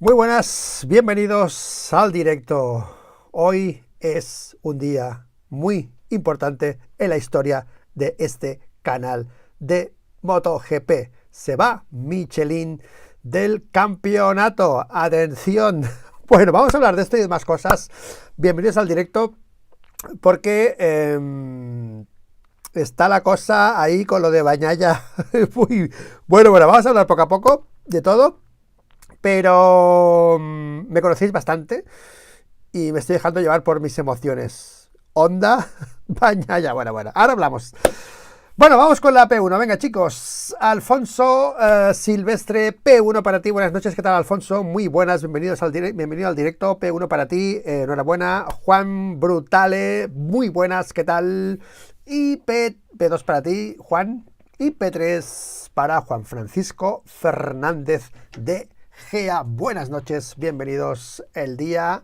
Muy buenas, bienvenidos al directo. Hoy es un día muy importante en la historia de este canal de MotoGP. Se va Michelin del campeonato. Atención. Bueno, vamos a hablar de esto y de más cosas. Bienvenidos al directo porque está la cosa ahí con lo de Bagnaia. Bueno, vamos a hablar poco a poco de todo. Pero me conocéis bastante y me estoy dejando llevar por mis emociones. Honda, Bagnaia. Bueno, ahora hablamos. Bueno, vamos con la P1. Venga, chicos. Alfonso Silvestre, P1 para ti. Buenas noches, ¿qué tal, Alfonso? Muy buenas, bienvenido al directo. P1 para ti, enhorabuena. Juan Brutale, muy buenas, ¿qué tal? Y P2 para ti, Juan. Y P3 para Juan Francisco Fernández de Gea. Buenas noches, bienvenidos. El día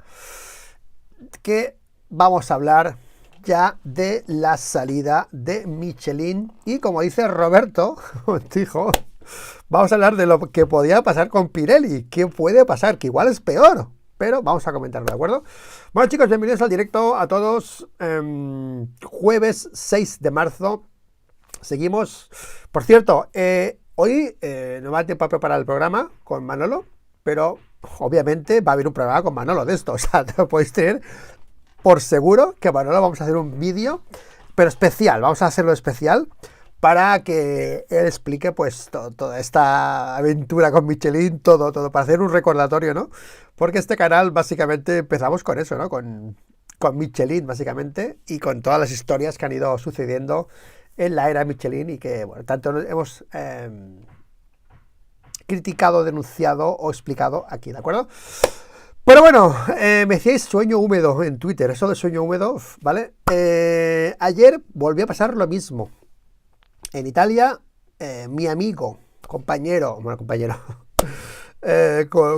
que vamos a hablar ya de la salida de Michelin y, como dice Roberto, hijo, vamos a hablar de lo que podía pasar con Pirelli. ¿Qué puede pasar? Que igual es peor, pero vamos a comentarlo, ¿de acuerdo? Bueno, chicos, bienvenidos al directo a todos. Jueves 6 de marzo. Seguimos. Por cierto, hoy no me da tiempo a preparar el programa con Manolo, pero obviamente va a haber un programa con Manolo de esto. O sea, te lo podéis tener por seguro que Manolo vamos a hacer un vídeo, pero especial. Vamos a hacerlo especial para que él explique pues toda esta aventura con Michelin, todo, para hacer un recordatorio, ¿no? Porque este canal básicamente empezamos con eso, ¿no? Con Michelin, básicamente, y con todas las historias que han ido sucediendo en la era Michelin y que, bueno, tanto hemos criticado, denunciado o explicado aquí, ¿de acuerdo? Pero bueno, me decíais sueño húmedo en Twitter, eso de sueño húmedo, ¿vale? Ayer volvió a pasar lo mismo. En Italia, mi amigo,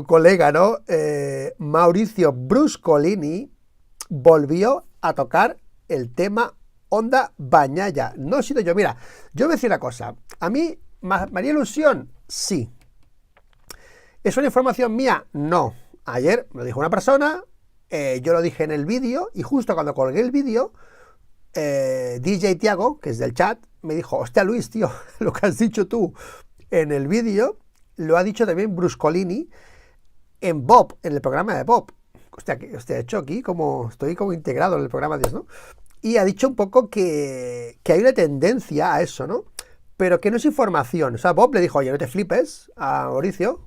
colega, ¿no? Mauricio Bruscolini volvió a tocar el tema Honda Bagnaia. No he sido yo. Mira, yo voy a decir una cosa. A mí, ¿me haría ilusión? Sí. ¿Es una información mía? No. Ayer me lo dijo una persona, yo lo dije en el vídeo, y justo cuando colgué el vídeo, DJ Tiago, que es del chat, me dijo: hostia, Luis, tío, lo que has dicho tú en el vídeo, lo ha dicho también Bruscolini en Bob, en el programa de Bob. Hostia, que he hecho aquí estoy como integrado en el programa de Dios, ¿no? Y ha dicho un poco que hay una tendencia a eso, ¿no? Pero que no es información. O sea, Bob le dijo: oye, no te flipes, a Mauricio,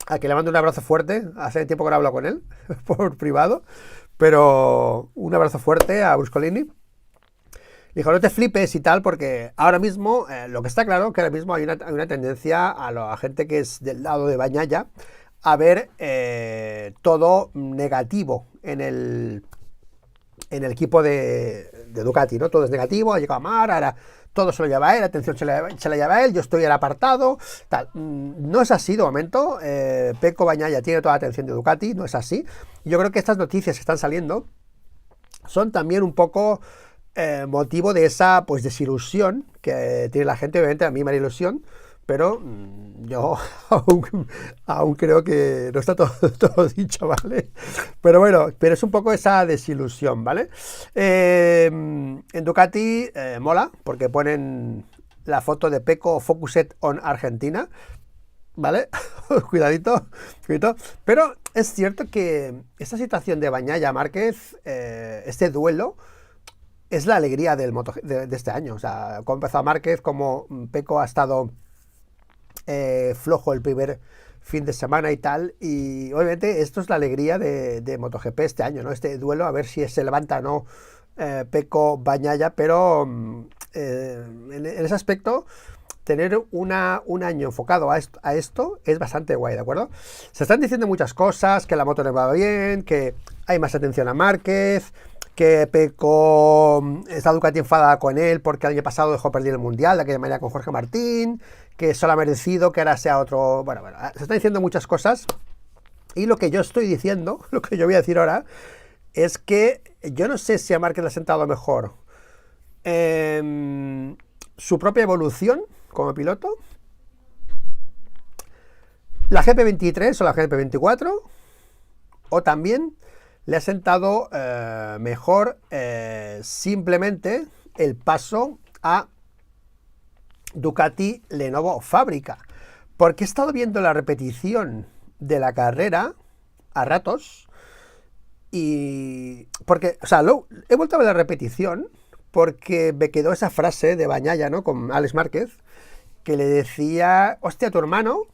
a que le mando un abrazo fuerte. Hace tiempo que no hablo con él, por privado, pero un abrazo fuerte a Bruscolini. Dijo: no te flipes y tal, porque ahora mismo, lo que está claro, que ahora mismo hay una tendencia a la gente que es del lado de Bagnaia a ver todo negativo en el equipo de Ducati, ¿no? Todo es negativo, ha llegado a Mar, ahora todo se lo lleva a él, atención se la lleva a él, yo estoy al apartado, tal. No es así de momento. Pecco Bagnaia tiene toda la atención de Ducati, no es así. Yo creo que estas noticias que están saliendo son también un poco motivo de esa pues desilusión que tiene la gente. Obviamente a mí me da ilusión, pero yo aún creo que no está todo dicho, ¿vale? Pero bueno, pero es un poco esa desilusión, ¿vale? En Ducati mola, porque ponen la foto de Pecco Focused on Argentina, ¿vale? cuidadito. Pero es cierto que esta situación de Bagnaia Márquez, este duelo, es la alegría de este año. O sea, como empezó Márquez, como Pecco ha estado flojo el primer fin de semana y tal, y obviamente esto es la alegría de MotoGP este año, ¿no? Este duelo, a ver si se levanta o no Pecco Bagnaia, pero en ese aspecto tener un año enfocado a esto es bastante guay, ¿de acuerdo? Se están diciendo muchas cosas, que la moto le va bien, que hay más atención a Márquez, que Pecco está Ducati enfadada con él porque el año pasado dejó perder el Mundial de aquella manera con Jorge Martín, que solo ha merecido que ahora sea otro. Bueno, se están diciendo muchas cosas, y lo que yo estoy diciendo, lo que yo voy a decir ahora, es que yo no sé si a Márquez le ha sentado mejor su propia evolución como piloto, la GP23 o la GP24, o también le ha sentado mejor simplemente el paso a Ducati Lenovo Fábrica, porque he estado viendo la repetición de la carrera a ratos y porque, o sea, he vuelto a ver la repetición porque me quedó esa frase de Bagnaia, ¿no? Con Alex Márquez, que le decía, hostia, tu hermano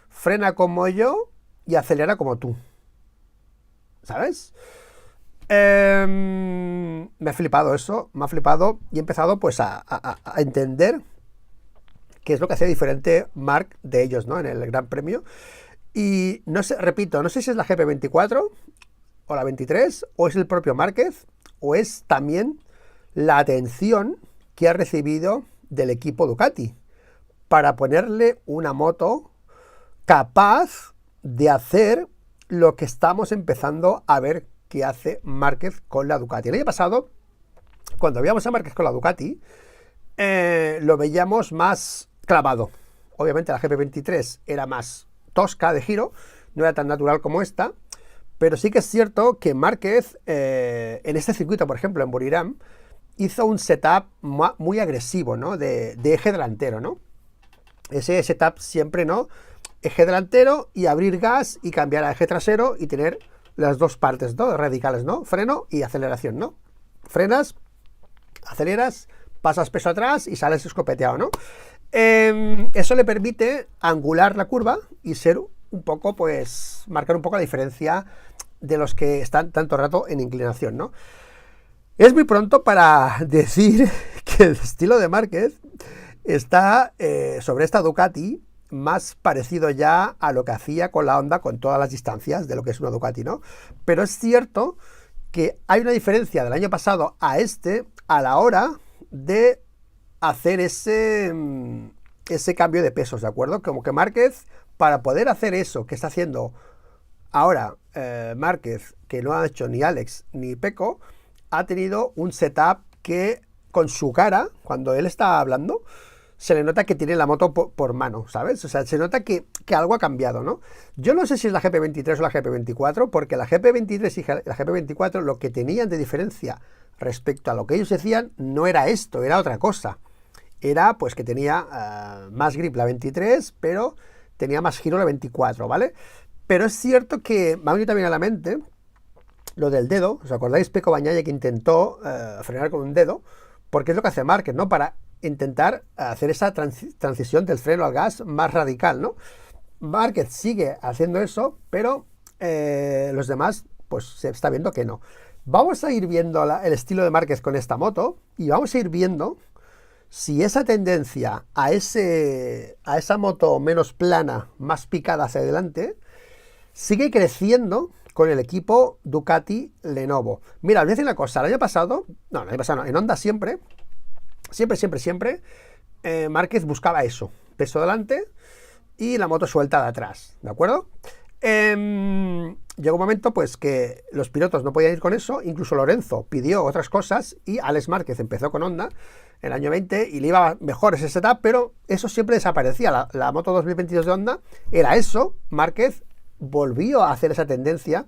frena como yo y acelera como tú, ¿sabes? Me ha flipado eso, me ha flipado y he empezado pues a entender qué es lo que hacía diferente Marc de ellos, ¿no? En el Gran Premio. Y no sé, repito, no sé si es la GP24 o la 23, o es el propio Márquez, o es también la atención que ha recibido del equipo Ducati para ponerle una moto capaz de hacer lo que estamos empezando a ver que hace Márquez con la Ducati. El año pasado, cuando veíamos a Márquez con la Ducati, lo veíamos más clavado. Obviamente la GP23 era más tosca de giro, no era tan natural como esta, pero sí que es cierto que Márquez en este circuito, por ejemplo, en Buriram, hizo un setup muy agresivo, ¿no? De eje delantero, ¿no? Ese setup siempre, ¿no? Eje delantero y abrir gas y cambiar a eje trasero y tener las dos partes, ¿no? Radicales, ¿no? Freno y aceleración, ¿no? Frenas, aceleras, pasas peso atrás y sales escopeteado, ¿no? Eso le permite angular la curva y ser un poco, pues, marcar un poco la diferencia de los que están tanto rato en inclinación, ¿no? Es muy pronto para decir que el estilo de Márquez está sobre esta Ducati más parecido ya a lo que hacía con la Honda con todas las distancias de lo que es una Ducati, ¿no? Pero es cierto que hay una diferencia del año pasado a este a la hora de hacer ese cambio de pesos, ¿de acuerdo? Como que Márquez, para poder hacer eso que está haciendo ahora Márquez, que no ha hecho ni Alex ni Pecco, ha tenido un setup que con su cara, cuando él está hablando, se le nota que tiene la moto por mano, ¿sabes? O sea, se nota que algo ha cambiado, ¿no? Yo no sé si es la GP23 o la GP24, porque la GP23 y la GP24 lo que tenían de diferencia respecto a lo que ellos decían no era esto, era otra cosa. Era pues que tenía más grip la 23, pero tenía más giro la 24, ¿vale? Pero es cierto que me ha venido también a la mente lo del dedo. ¿Os acordáis Pecco Bagnaia que intentó frenar con un dedo? Porque es lo que hace Márquez, ¿no? Para intentar hacer esa transición del freno al gas más radical, ¿no? Márquez sigue haciendo eso, pero los demás, pues se está viendo que no. Vamos a ir viendo el estilo de Márquez con esta moto y vamos a ir viendo si esa tendencia a esa moto menos plana, más picada hacia adelante, sigue creciendo con el equipo Ducati Lenovo. Mira, os voy a decir una cosa, el año pasado no, en Honda siempre, Márquez buscaba eso, peso delante y la moto suelta de atrás, ¿de acuerdo? Llegó un momento pues que los pilotos no podían ir con eso, incluso Lorenzo pidió otras cosas y Alex Márquez empezó con Honda en el año 20 y le iba mejor ese setup, pero eso siempre desaparecía. La moto 2022 de Honda era eso. Márquez volvió a hacer esa tendencia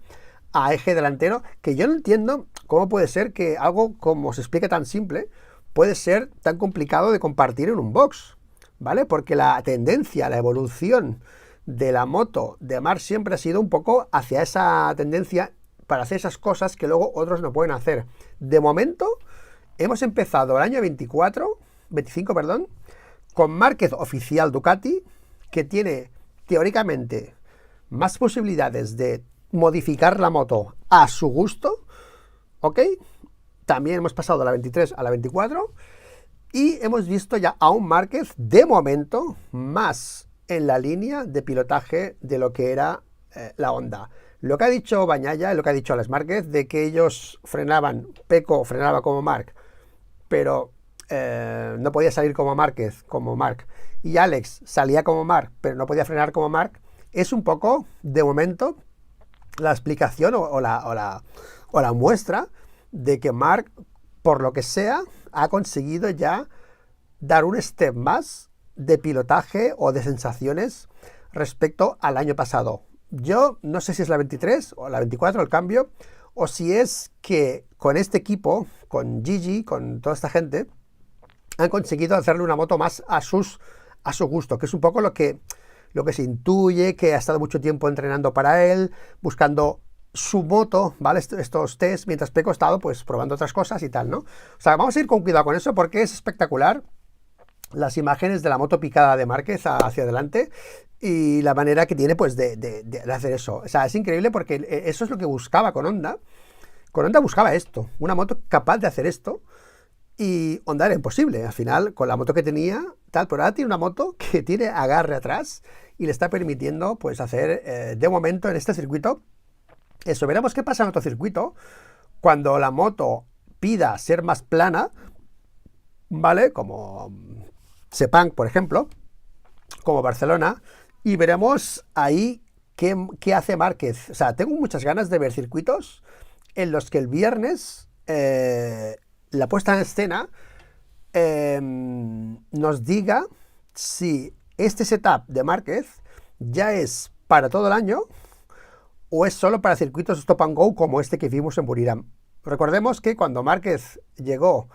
a eje delantero, que yo no entiendo cómo puede ser que algo como se explica tan simple puede ser tan complicado de compartir en un box, ¿vale? Porque la tendencia, la evolución de la moto de Marc siempre ha sido un poco hacia esa tendencia para hacer esas cosas que luego otros no pueden hacer. De momento hemos empezado el año 25, con Márquez oficial Ducati, que tiene teóricamente más posibilidades de modificar la moto a su gusto, ¿ok? También hemos pasado de la 23 a la 24 y hemos visto ya a un Márquez de momento más en la línea de pilotaje de lo que era la Honda. Lo que ha dicho Bagnaia, lo que ha dicho Alex Márquez, de que ellos frenaban, Pecco frenaba como Marc, pero no podía salir como Márquez, como Marc, y Alex salía como Marc, pero no podía frenar como Marc, es un poco, de momento, la explicación o la muestra de que Marc, por lo que sea, ha conseguido ya dar un step más de pilotaje o de sensaciones respecto al año pasado. Yo no sé si es la 23 o la 24 el cambio, o si es que con este equipo, con Gigi, con toda esta gente, han conseguido hacerle una moto más a su gusto, que es un poco lo que se intuye, que ha estado mucho tiempo entrenando para él, buscando su moto, ¿vale? Estos test, mientras Pecco ha estado pues probando otras cosas y tal, ¿no? O sea, vamos a ir con cuidado con eso porque es espectacular las imágenes de la moto picada de Márquez hacia adelante y la manera que tiene pues de hacer eso. O sea, es increíble porque eso es lo que buscaba con Honda. Con Honda buscaba esto, una moto capaz de hacer esto. Y Honda era imposible, al final, con la moto que tenía, tal, pero ahora tiene una moto que tiene agarre atrás y le está permitiendo, pues, hacer, de momento, en este circuito, eso. Veremos qué pasa en otro circuito, cuando la moto pida ser más plana, ¿vale? Como Sepang, por ejemplo, como Barcelona, y veremos ahí qué hace Márquez. O sea, tengo muchas ganas de ver circuitos en los que el viernes... la puesta en escena nos diga si este setup de Márquez ya es para todo el año o es solo para circuitos stop and go como este que vimos en Buriram. Recordemos que cuando Márquez llegó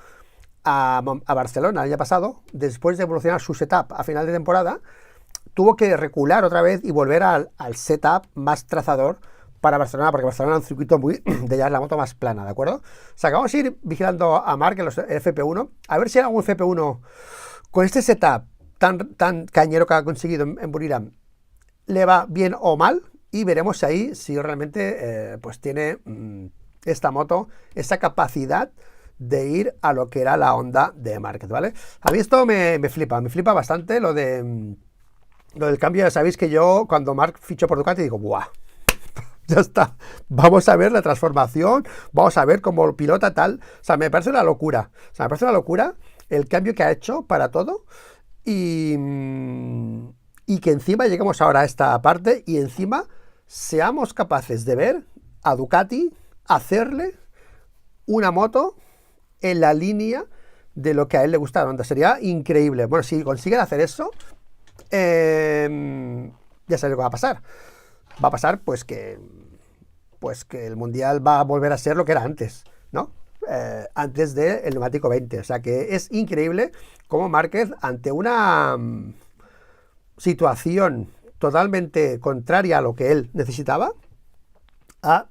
a Barcelona el año pasado, después de evolucionar su setup a final de temporada, tuvo que recular otra vez y volver al setup más trazador para Barcelona, porque Barcelona es un circuito muy de ya la moto más plana, ¿de acuerdo? O sea, que vamos a ir vigilando a Marc en los FP1, a ver si hay algún FP1 con este setup tan cañero que ha conseguido en Buriram, le va bien o mal, y veremos ahí si realmente pues tiene esta moto esa capacidad de ir a lo que era la Honda de Márquez, ¿vale? A mí esto me flipa bastante lo del cambio. Ya sabéis que yo cuando Marc fichó por Ducati digo, ¡buah! Ya está, vamos a ver la transformación, vamos a ver cómo pilota tal. O sea, me parece una locura. O sea, me parece una locura el cambio que ha hecho para todo. Y que encima lleguemos ahora a esta parte y encima seamos capaces de ver a Ducati hacerle una moto en la línea de lo que a él le gusta. Sería increíble. Bueno, si consiguen hacer eso, ya sabéis lo que va a pasar. Va a pasar pues que el Mundial va a volver a ser lo que era antes, ¿no? Antes del neumático 20. O sea que es increíble cómo Márquez, ante una situación totalmente contraria a lo que él necesitaba,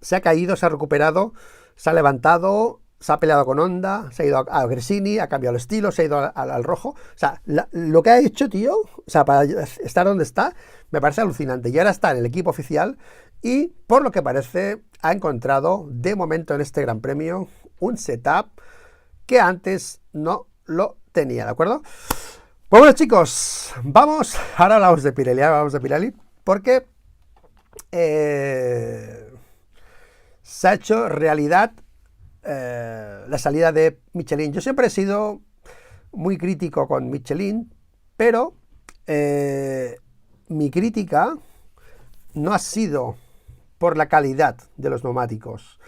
se ha caído, se ha recuperado, se ha levantado, se ha peleado con Honda, se ha ido a Gresini, ha cambiado el estilo, se ha ido al rojo. O sea, lo que ha hecho, tío, o sea, para estar donde está, me parece alucinante. Y ahora está en el equipo oficial y, por lo que parece, ha encontrado, de momento en este Gran Premio, un setup que antes no lo tenía, ¿de acuerdo? Pues bueno, chicos, ahora hablamos de Pirelli, porque se ha hecho realidad la salida de Michelin. Yo siempre he sido muy crítico con Michelin, pero mi crítica no ha sido por la calidad de los neumáticos.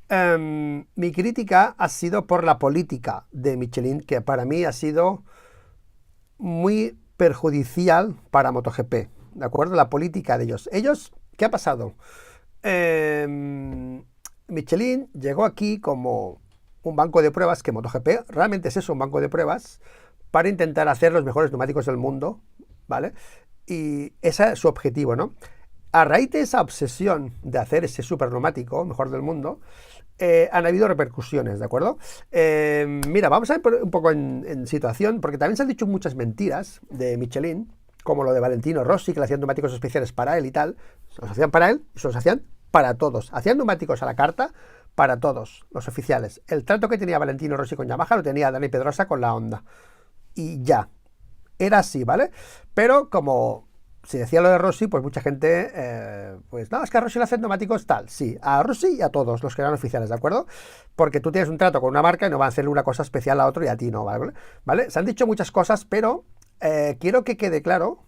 Mi crítica ha sido por la política de Michelin, que para mí ha sido muy perjudicial para MotoGP, ¿de acuerdo? La política de ellos. ¿Qué ha pasado? Michelin llegó aquí como un banco de pruebas, que MotoGP realmente es eso, un banco de pruebas, para intentar hacer los mejores neumáticos del mundo, ¿vale? Y ese es su objetivo, ¿no? A raíz de esa obsesión de hacer ese super neumático, mejor del mundo, han habido repercusiones, ¿de acuerdo? Mira, vamos a ver un poco en situación, porque también se han dicho muchas mentiras de Michelin, como lo de Valentino Rossi, que le hacían neumáticos especiales para él y tal. Se los hacían para él y se los hacían para todos. Hacían neumáticos a la carta para todos los oficiales. El trato que tenía Valentino Rossi con Yamaha lo tenía Dani Pedrosa con la Honda. Y ya. Era así, ¿vale? Pero como se decía lo de Rossi, pues mucha gente, pues no, es que a Rossi le hacen neumáticos tal. Sí, a Rossi y a todos los que eran oficiales, ¿de acuerdo? Porque tú tienes un trato con una marca y no van a hacerle una cosa especial a otro y a ti no, ¿vale? Se han dicho muchas cosas, pero quiero que quede claro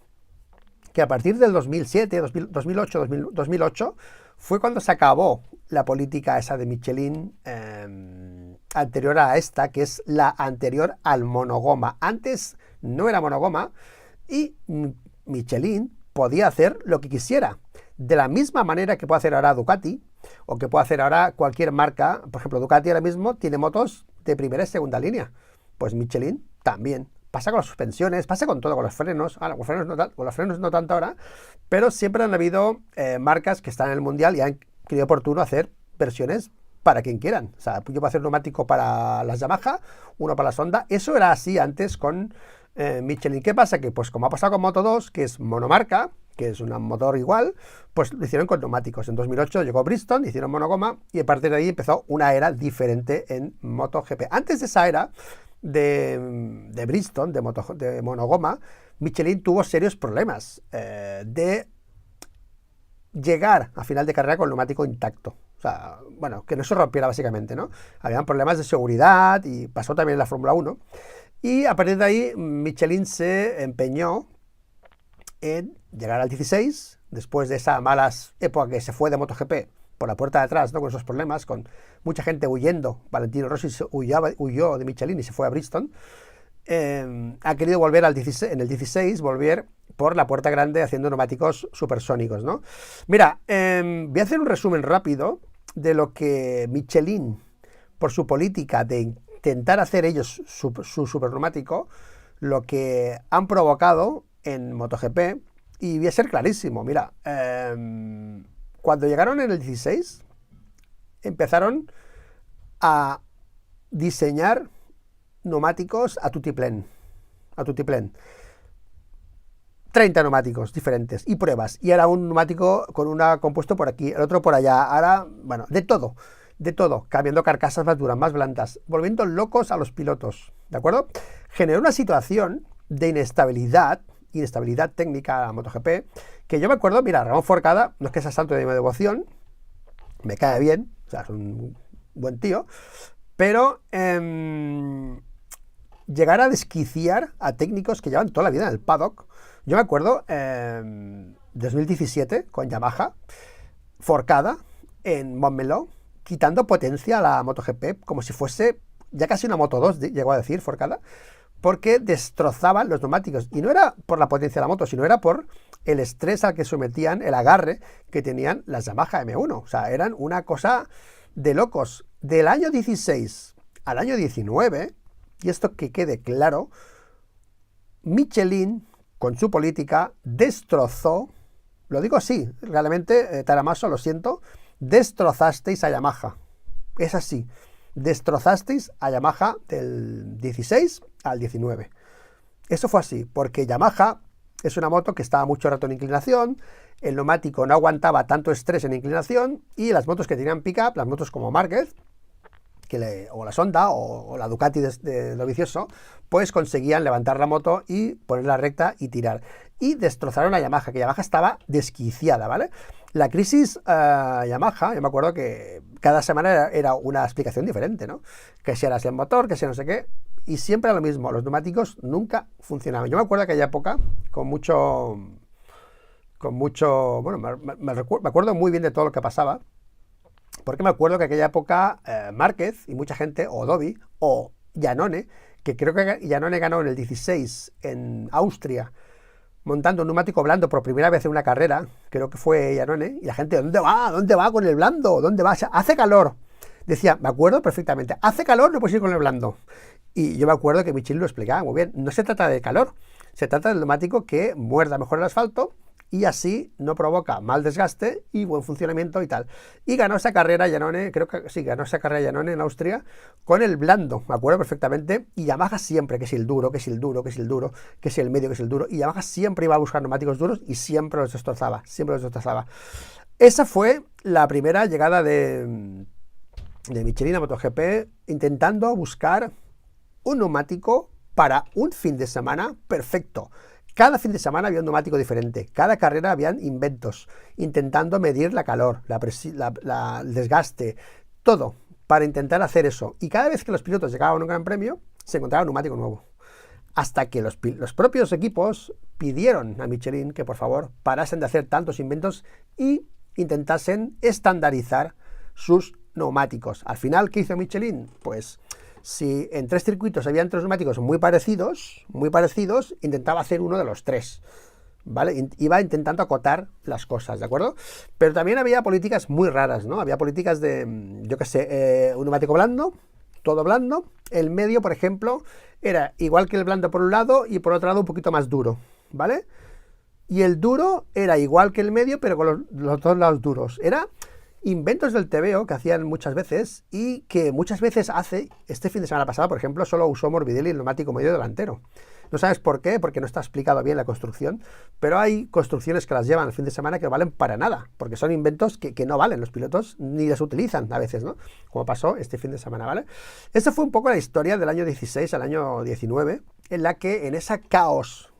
que a partir del 2007, 2008 fue cuando se acabó la política esa de Michelin anterior a esta, que es la anterior al monogoma. Antes no era monogoma y Michelin podía hacer lo que quisiera. De la misma manera que puede hacer ahora Ducati, o que puede hacer ahora cualquier marca. Por ejemplo, Ducati ahora mismo tiene motos de primera y segunda línea. Pues Michelin también. Pasa con las suspensiones, pasa con todo, con los frenos. Ahora, con los frenos no tanto ahora, pero siempre han habido marcas que están en el mundial y han creído oportuno hacer versiones para quien quieran. O sea, yo puedo hacer un neumático para las Yamaha, uno para las Honda. Eso era así antes con Michelin. ¿Qué pasa? Que pues como ha pasado con Moto2, que es monomarca, que es un motor igual, pues lo hicieron con neumáticos. En 2008 llegó Bridgestone, hicieron monogoma y a partir de ahí empezó una era diferente en MotoGP. Antes de esa era de Bridgestone, de monogoma, Michelin tuvo serios problemas de llegar a final de carrera con el neumático intacto. O sea, bueno, que no se rompiera básicamente, ¿no? Habían problemas de seguridad y pasó también en la Fórmula 1. Y a partir de ahí Michelin se empeñó en llegar al 16, después de esa mala época que se fue de MotoGP por la puerta de atrás, ¿no? Con esos problemas, con mucha gente huyendo. Valentino Rossi huyó de Michelin y se fue a Bridgestone. Ha querido volver en el 16, volver por la puerta grande haciendo neumáticos supersónicos, ¿no? Mira, voy a hacer un resumen rápido de lo que Michelin, por su política de intentar hacer ellos su superneumático, lo que han provocado en MotoGP, y voy a ser clarísimo. Mira, cuando llegaron en el 16, empezaron a diseñar neumáticos a tutiplén. 30 neumáticos diferentes y pruebas. Y era un neumático con un compuesto por aquí, el otro por allá. Ahora, bueno, de todo. Cambiando carcasas más duras, más blandas, volviendo locos a los pilotos. ¿De acuerdo? Generó una situación de inestabilidad técnica a MotoGP, que yo me acuerdo, mira, Ramón Forcada, no es que sea santo de mi devoción, me cae bien, o sea, es un buen tío, pero llegar a desquiciar a técnicos que llevan toda la vida en el paddock. Yo me acuerdo, 2017, con Yamaha, Forcada, en Montmeló, quitando potencia a la MotoGP, como si fuese ya casi una Moto2, llegó a decir Forcada, porque destrozaban los neumáticos. Y no era por la potencia de la moto, sino era por el estrés al que sometían, el agarre que tenían las Yamaha M1. O sea, eran una cosa de locos. Del año 16 al año 19, y esto que quede claro, Michelin, con su política, destrozó, lo digo así, realmente, Taramaso, lo siento, destrozasteis a Yamaha. Es así. Destrozasteis a Yamaha del 16 al 19. Eso fue así, porque Yamaha es una moto que estaba mucho rato en inclinación, el neumático no aguantaba tanto estrés en inclinación, y las motos que tenían pickup, las motos como Márquez, o la Honda o la Ducati de Dovizioso, pues conseguían levantar la moto y ponerla recta y tirar. Y destrozaron a Yamaha, que Yamaha estaba desquiciada, ¿vale? La crisis Yamaha, yo me acuerdo que cada semana era una explicación diferente, ¿no? Que si era el motor, que si no sé qué, y siempre era lo mismo, los neumáticos nunca funcionaban. Yo me acuerdo de aquella época con mucho, bueno, me acuerdo muy bien de todo lo que pasaba, porque me acuerdo que aquella época Márquez y mucha gente, o Dovi, o Iannone, que creo que Iannone ganó en el 16 en Austria, montando un neumático blando por primera vez en una carrera, creo que fue Iannone, y la gente, ¿dónde va? ¿Dónde va con el blando? ¿Dónde va? O sea, hace calor. Decía, me acuerdo perfectamente, hace calor, no puedes ir con el blando. Y yo me acuerdo que Michelin lo explicaba muy bien, no se trata de calor, se trata del neumático que muerda mejor el asfalto y así no provoca mal desgaste y buen funcionamiento y tal. Y ganó esa carrera Iannone, creo que sí, ganó esa carrera Iannone en Austria con el blando, me acuerdo perfectamente, y Yamaha siempre, que si el duro, que si el duro, que si el duro, que si el medio, que si el duro, y Yamaha siempre iba a buscar neumáticos duros y siempre los destrozaba. Esa fue la primera llegada de Michelin a MotoGP, intentando buscar un neumático para un fin de semana perfecto. Cada fin de semana había un neumático diferente, cada carrera habían inventos, intentando medir la calor, el desgaste, todo, para intentar hacer eso. Y cada vez que los pilotos llegaban a un gran premio, se encontraba un neumático nuevo. Hasta que los propios equipos pidieron a Michelin que por favor parasen de hacer tantos inventos y intentasen estandarizar sus neumáticos. Al final, ¿qué hizo Michelin? Pues si en 3 circuitos habían 3 neumáticos muy parecidos, intentaba hacer uno de los 3. ¿vale? Iba intentando acotar las cosas, ¿de acuerdo? Pero también había políticas muy raras, ¿no? Había políticas de, yo qué sé, un neumático blando, todo blando. El medio, por ejemplo, era igual que el blando por un lado y por otro lado un poquito más duro, ¿vale? Y el duro era igual que el medio, pero con los dos lados duros. Era inventos del TVO que hacían muchas veces y que muchas veces hace. Este fin de semana pasado, por ejemplo, solo usó Morbidelli el neumático medio delantero. No sabes por qué, porque no está explicado bien la construcción, pero hay construcciones que las llevan el fin de semana que no valen para nada, porque son inventos que no valen, los pilotos ni les utilizan a veces, ¿no? Como pasó este fin de semana, ¿vale? Esta fue un poco la historia del año 16 al año 19, en la que en esa caos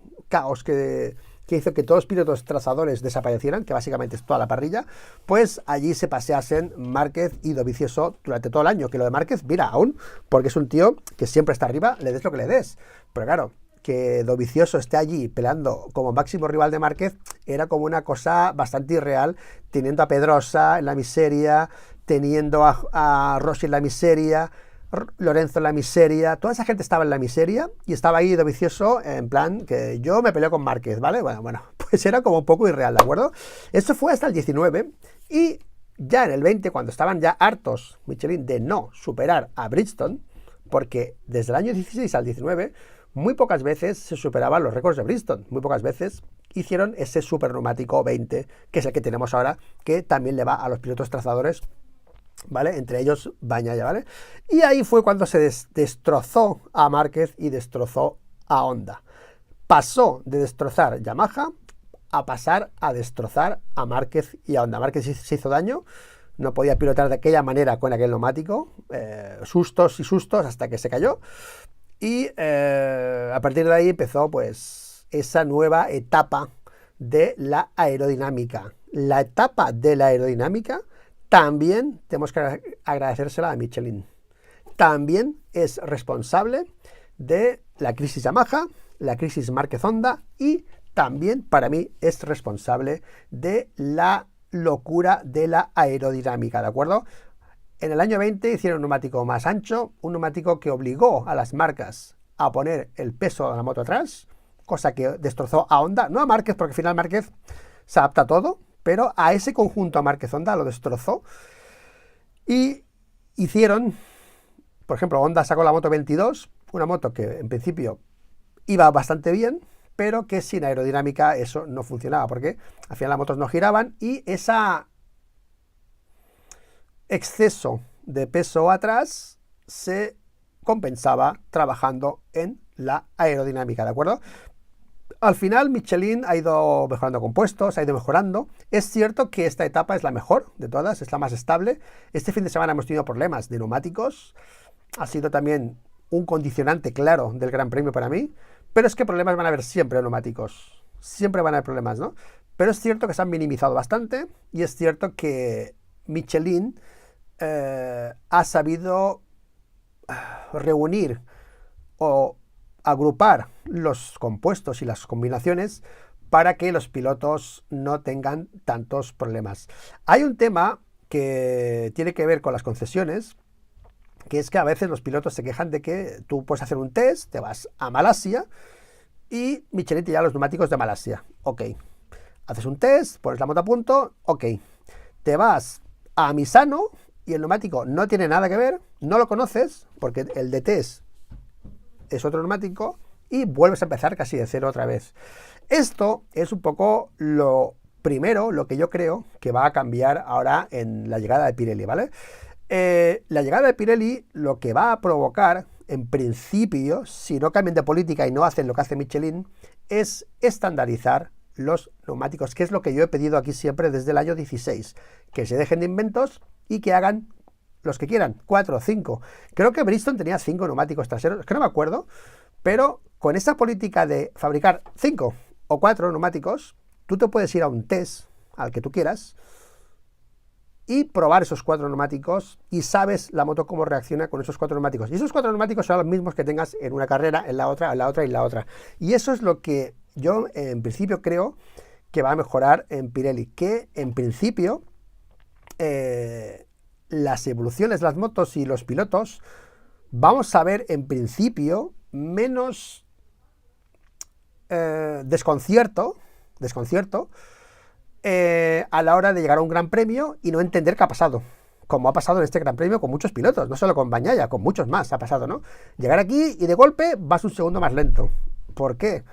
que hizo que todos los pilotos trazadores desaparecieran, que básicamente es toda la parrilla, pues allí se paseasen Márquez y Dovizioso durante todo el año. Que lo de Márquez, mira, aún, porque es un tío que siempre está arriba, le des lo que le des. Pero claro, que Dovizioso esté allí peleando como máximo rival de Márquez era como una cosa bastante irreal, teniendo a Pedrosa en la miseria, teniendo a Rossi en la miseria, Lorenzo en la miseria, toda esa gente estaba en la miseria y estaba ahí Dovizioso en plan que yo me peleo con Márquez, ¿vale? Bueno, pues era como un poco irreal, ¿de acuerdo? Esto fue hasta el 19 y ya en el 20, cuando estaban ya hartos Michelin de no superar a Bridgestone, porque desde el año 16 al 19 muy pocas veces se superaban los récords de Bridgestone, muy pocas veces hicieron ese super neumático 20, que es el que tenemos ahora, que también le va a los pilotos trazadores, ¿vale? Entre ellos Bagnaia, ¿vale? Y ahí fue cuando se destrozó a Márquez y destrozó a Honda. Pasó de destrozar Yamaha a pasar a destrozar a Márquez y a Honda. Márquez se hizo daño, no podía pilotar de aquella manera con aquel neumático, sustos y sustos hasta que se cayó. Y a partir de ahí empezó pues esa nueva etapa de la aerodinámica. La etapa de la aerodinámica también tenemos que agradecérsela a Michelin. También es responsable de la crisis Yamaha, la crisis Márquez Honda y también para mí es responsable de la locura de la aerodinámica, ¿de acuerdo? En el año 20 hicieron un neumático más ancho, un neumático que obligó a las marcas a poner el peso de la moto atrás, cosa que destrozó a Honda, no a Márquez, porque al final Márquez se adapta a todo, pero a ese conjunto a Márquez Honda lo destrozó. Y hicieron, por ejemplo, Honda sacó la moto 22, una moto que en principio iba bastante bien, pero que sin aerodinámica eso no funcionaba, porque al final las motos no giraban y esa exceso de peso atrás se compensaba trabajando en la aerodinámica, ¿de acuerdo? Al final Michelin ha ido mejorando compuestos, ha ido mejorando. Es cierto que esta etapa es la mejor de todas, es la más estable. Este fin de semana hemos tenido problemas de neumáticos. Ha sido también un condicionante claro del Gran Premio para mí. Pero es que problemas van a haber siempre en neumáticos. Siempre van a haber problemas, ¿no? Pero es cierto que se han minimizado bastante y es cierto que Michelin ha sabido reunir o agrupar los compuestos y las combinaciones para que los pilotos no tengan tantos problemas. Hay un tema que tiene que ver con las concesiones, que es que a veces los pilotos se quejan de que tú puedes hacer un test, te vas a Malasia y Michelin te lleva los neumáticos de Malasia. Ok. Haces un test, pones la moto a punto, ok. Te vas a Misano y el neumático no tiene nada que ver, no lo conoces, porque el de test es otro neumático, y vuelves a empezar casi de cero otra vez. Esto es un poco lo primero, lo que yo creo que va a cambiar ahora en la llegada de Pirelli, ¿vale? La llegada de Pirelli lo que va a provocar, en principio, si no cambian de política y no hacen lo que hace Michelin, es estandarizar los neumáticos, que es lo que yo he pedido aquí siempre desde el año 16, que se dejen de inventos y que hagan los que quieran, 4 o 5. Creo que Bridgestone tenía 5 neumáticos traseros, es que no me acuerdo, pero con esta política de fabricar 5 o 4 neumáticos, tú te puedes ir a un test, al que tú quieras, y probar esos 4 neumáticos y sabes la moto cómo reacciona con esos 4 neumáticos. Y esos 4 neumáticos son los mismos que tengas en una carrera, en la otra, en la otra y en la otra. Y eso es lo que yo en principio creo que va a mejorar en Pirelli, que en principio las evoluciones de las motos y los pilotos vamos a ver en principio menos desconcierto desconcierto a la hora de llegar a un gran premio y no entender qué ha pasado. Como ha pasado en este gran premio con muchos pilotos, no solo con Bagnaia, con muchos más ha pasado, ¿no? Llegar aquí y de golpe vas un segundo más lento. ¿Por qué?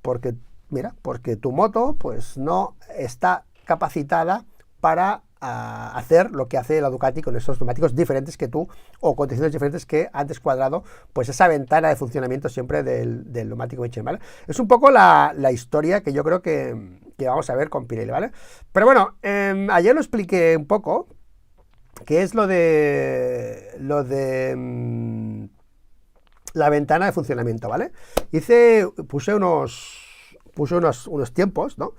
Porque, mira, porque tu moto pues no está capacitada para hacer lo que hace la Ducati con esos neumáticos diferentes que tú, o condiciones diferentes que han descuadrado pues esa ventana de funcionamiento siempre del neumático Michelin, ¿vale? Es un poco la historia que yo creo que vamos a ver con Pirelli, ¿vale? Pero bueno, ayer lo expliqué un poco, que es lo de la ventana de funcionamiento, ¿vale? Puse unos tiempos, ¿no?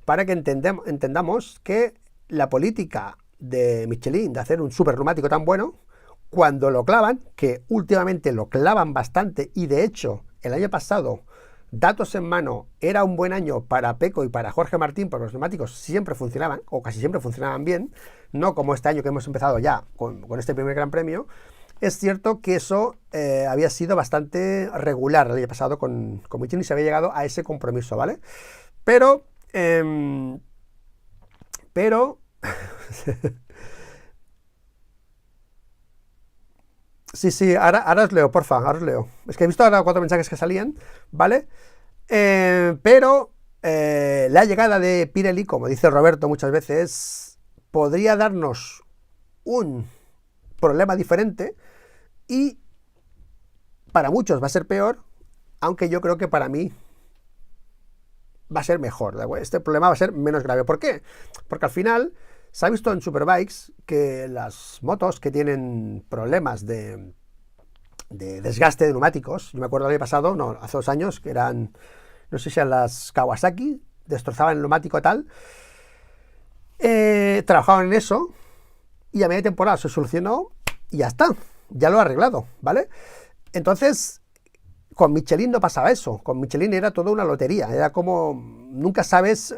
Para que entendamos que la política de Michelin de hacer un super neumático tan bueno, cuando lo clavan, que últimamente lo clavan bastante, y de hecho el año pasado, datos en mano, era un buen año para Pecco y para Jorge Martín, porque los neumáticos siempre funcionaban, o casi siempre funcionaban bien, no como este año que hemos empezado ya con este primer Gran Premio. Es cierto que eso había sido bastante regular el año pasado con Michelin, y se había llegado a ese compromiso, ¿vale? Pero sí, ahora os leo, porfa, ahora os leo. Es que he visto ahora 4 mensajes que salían, ¿vale? Pero la llegada de Pirelli, como dice Roberto muchas veces, podría darnos un problema diferente, y para muchos va a ser peor, aunque yo creo que para mí va a ser mejor. Este problema va a ser menos grave. ¿Por qué? Porque al final se ha visto en Superbikes que las motos que tienen problemas de desgaste de neumáticos, yo me acuerdo del año pasado, no, hace 2 años, que eran, no sé si eran las Kawasaki, destrozaban el neumático tal, trabajaban en eso, y a media temporada se solucionó y ya está, ya lo ha arreglado, ¿vale? Entonces, con Michelin no pasaba eso. Con Michelin era toda una lotería. Era como, nunca sabes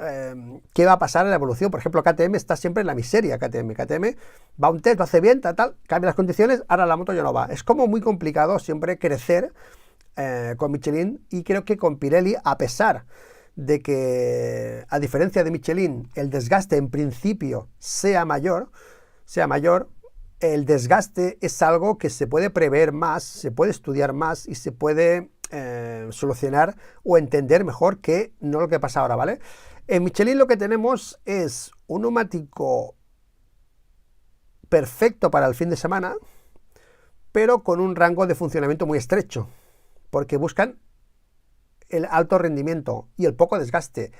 qué va a pasar en la evolución. Por ejemplo, KTM está siempre en la miseria. KTM va a un test, lo hace bien, tal, cambia las condiciones, ahora la moto ya no va. Es como muy complicado siempre crecer con Michelin, y creo que con Pirelli, a pesar de que, a diferencia de Michelin, el desgaste en principio sea mayor, el desgaste es algo que se puede prever más, se puede estudiar más y se puede solucionar o entender mejor que no lo que pasa ahora, ¿vale? En Michelin lo que tenemos es un neumático perfecto para el fin de semana, pero con un rango de funcionamiento muy estrecho, porque buscan el alto rendimiento y el poco desgaste.